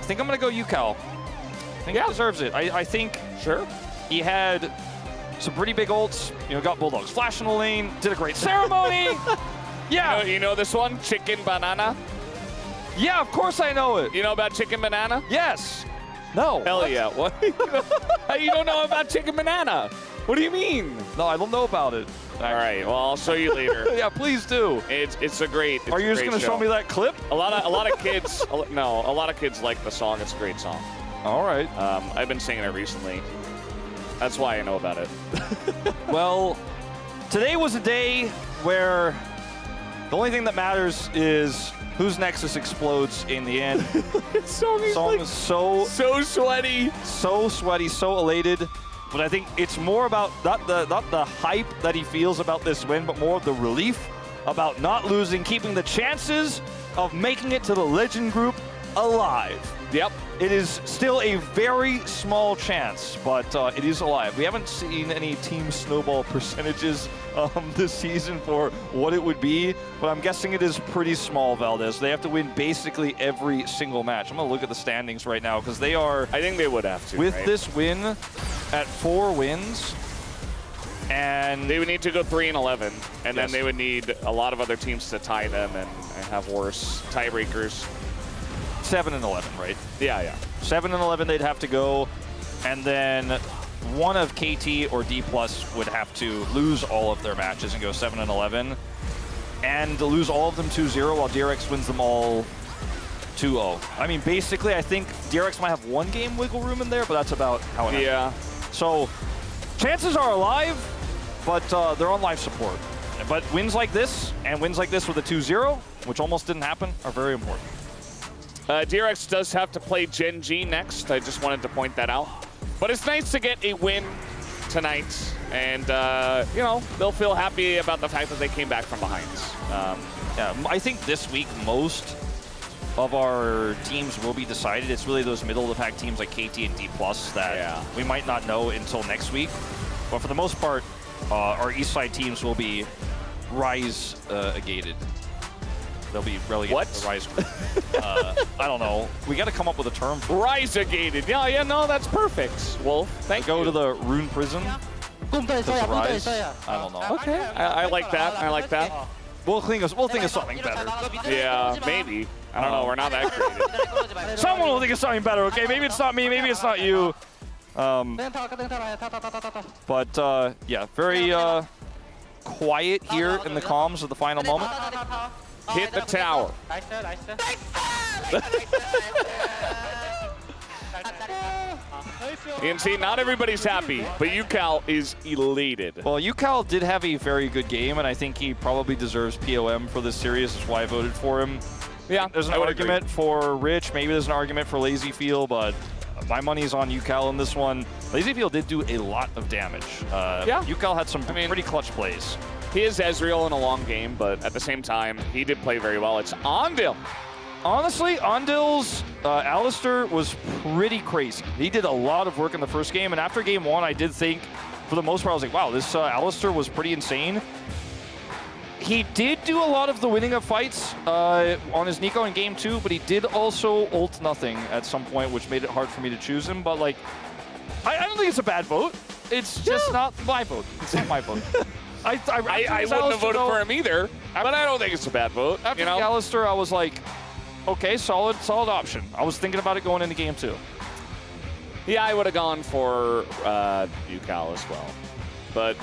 UCal. I think he deserves it. I think he had some pretty big ults. You know, got Bulldogs flash in the lane, did a great ceremony. Yeah. You know this one, Chicken Banana? Yeah, of course I know it. You know about Chicken Banana? Yes. No. Hell yeah. What? You don't know about Chicken Banana? What do you mean? No, I don't know about it. All right, well, I'll show you later. Yeah, please do. It's a great. Are you just gonna show me that clip? A lot of kids. No, a lot of kids like the song. It's a great song. All right. I've been singing it recently. That's why I know about it. Well, today was a day where the only thing that matters is whose Nexus explodes in the end. This song is so sweaty. So sweaty, so elated. But I think it's more about not the hype that he feels about this win, but more of the relief about not losing, keeping the chances of making it to the Legend Group alive. Yep. It is still a very small chance, but it is alive. We haven't seen any team snowball percentages this season for what it would be, but I'm guessing it is pretty small, Valdez. They have to win basically every single match. I'm going to look at the standings right now because they are... I think they would have to, with right? this win at 4 wins, and... They would need to go 3-11, and then Yes. they would need a lot of other teams to tie them and have worse tiebreakers. 7-11, right? Yeah. 7-11 they'd have to go, and then one of KT or D+ would have to lose all of their matches and go 7-11, and lose all of them 2-0 while DRX wins them all 2-0. I mean, basically, I think DRX might have 1 game wiggle room in there, but that's about how it happens. Yeah. So, chances are alive, but they're on life support. But wins like this, and wins like this with a 2-0, which almost didn't happen, are very important. DRX does have to play Gen G next. I just wanted to point that out. But it's nice to get a win tonight. And, you know, they'll feel happy about the fact that they came back from behind. Yeah, I think this week most of our teams will be decided. It's really those middle-of-the-pack teams like KT and D+ that we might not know until next week. But for the most part, our East Side teams will be Rise-gated. They'll be relegated What? to the Rise group. I don't know. We got to come up with a term for it. Rise-gated. Yeah, no, that's perfect. Wolf, thank you. Go to the Rune Prison. 꿈도 to 있어요, 꿈도 Rise. 있어요. I don't know. Okay, I like that. I like that. We'll think of something better. Yeah, maybe. I don't know. We're not that creative. Someone will think of something better, okay? Maybe it's not me. Maybe it's not you. But yeah, very quiet here in the comms of the final moment. Hit the tower. You can see not everybody's happy, but UCal is elated. Well, UCal did have a very good game, and I think he probably deserves POM for this series. That's why I voted for him. Yeah, There's an argument for Rich. Maybe there's an argument for LazyFeel, but my money's on UCal in this one. LazyFeel did do a lot of damage. Yeah. UCal had some pretty clutch plays. He is Ezreal in a long game, but at the same time, he did play very well. It's Ondil Honestly, Andil's Alistair was pretty crazy. He did a lot of work in the first game, and after game 1, I did think, for the most part, I was like, wow, this Alistair was pretty insane. He did do a lot of the winning of fights on his Nico in game 2, but he did also ult nothing at some point, which made it hard for me to choose him. But like, I don't think it's a bad vote. It's just not my vote. It's not my vote. I wouldn't have voted for him either, but I don't think it's a bad vote. After the Alistair, I was like, okay, solid option. I was thinking about it going into game 2. Yeah, I would have gone for UCal as well. But,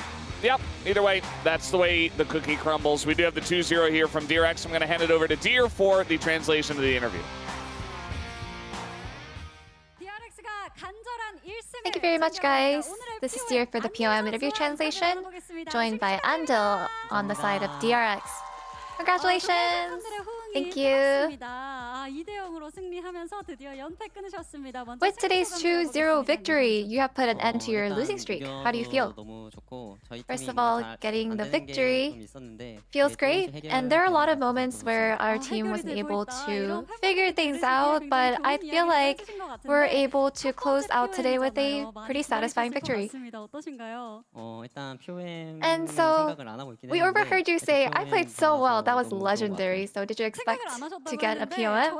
yep, either way, that's the way the cookie crumbles. We do have the 2-0 here from DRX. I'm going to hand it over to Deer for the translation of the interview. Thank you very much, guys. This is Deer for the POM interview translation, joined by Andil on the side of DRX. Congratulations! Thank you. With today's 2-0 victory, you have put an end to your losing streak. How do you feel? First of all, getting the victory feels great, and there are a lot of moments where our team wasn't able to figure things out, but I feel like we're able to close out today with a pretty satisfying victory. And so, we overheard you say, I played so well, that was legendary, so did you expect to get a POM?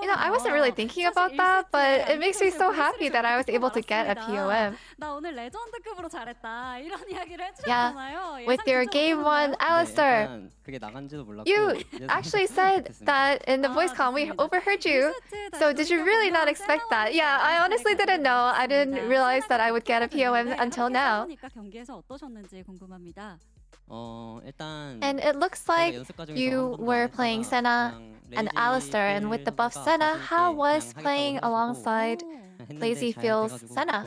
You know, I wasn't really thinking about that, but it makes me so happy that I was able to get a POM. Yeah, with your game 1 Alistair, you actually said that in the voice comm, we overheard you. So did you really not expect that? Yeah, I honestly didn't know. I didn't realize that I would get a POM until now. And it looks like you were playing Senna and Alistair, and with the buff Senna, how was playing alongside LazyFeel's Senna?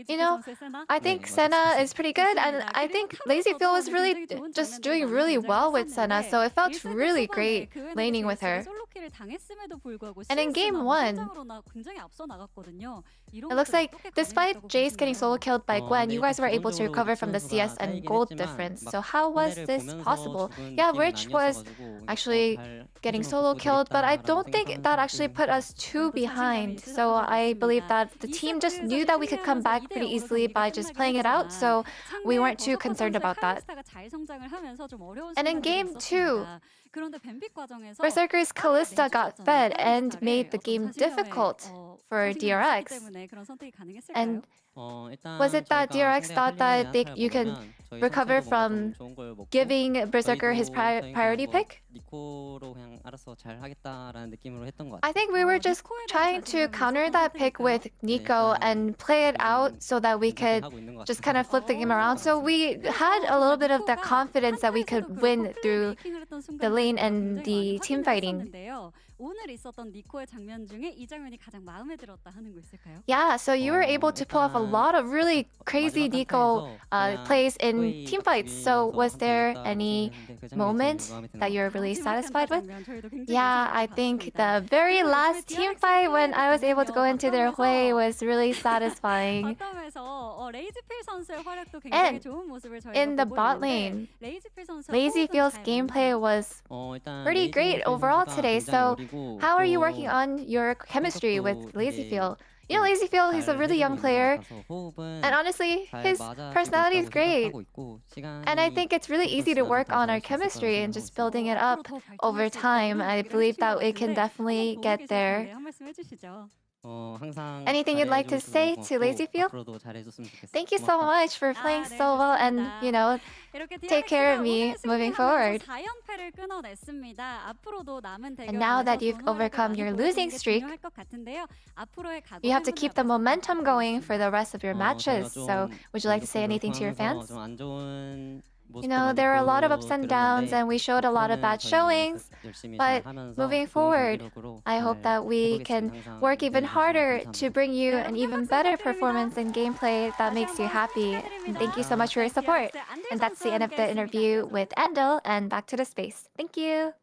You know, I think Senna is pretty good, and I think LazyFeel was really just doing really well with Senna, so it felt really great laning with her. And in game 1, it looks like despite Jace getting solo killed by Gwen, you guys were able to recover from the CS and gold difference. So how was this possible? Yeah, Rich was actually getting solo killed, but I don't think that actually put us too behind. So I believe that the team just knew that we could come back pretty easily by just playing it out, so we weren't too concerned about that. And in game 2, Berserker's Kalista got fed and made the game difficult for DRX. And was it that DRX thought that you can recover from giving Berserker his priority pick? I think we were just trying to counter that pick with Nico and play it out so that we could just kind of flip the game around. So we had a little bit of that confidence that we could win through the lane and the team fighting. Yeah, so you were able to pull off a lot of really crazy Nico plays in team fights. So was there any moment that you're really satisfied with? Yeah, I think the very last team fight when I was able to go into their way was really satisfying. And in the bot lane, LazyFeel's gameplay was pretty great overall today. So how are you working on your chemistry with LazyFeel? You know, LazyFeel, he's a really young player, and honestly, his personality is great. And I think it's really easy to work on our chemistry and just building it up over time. I believe that it can definitely get there. Anything you'd like to say to LazyFeel? Thank you so much for playing so well and, you know, take care of me moving forward. And now that you've overcome your losing streak, you have to keep the momentum going for the rest of your matches. So would you like to say anything to your fans? You know, there are a lot of ups and downs and we showed a lot of bad showings, but moving forward, I hope that we can work even harder to bring you an even better performance and gameplay that makes you happy. And thank you so much for your support. And that's the end of the interview with Andil, and back to the space. Thank you.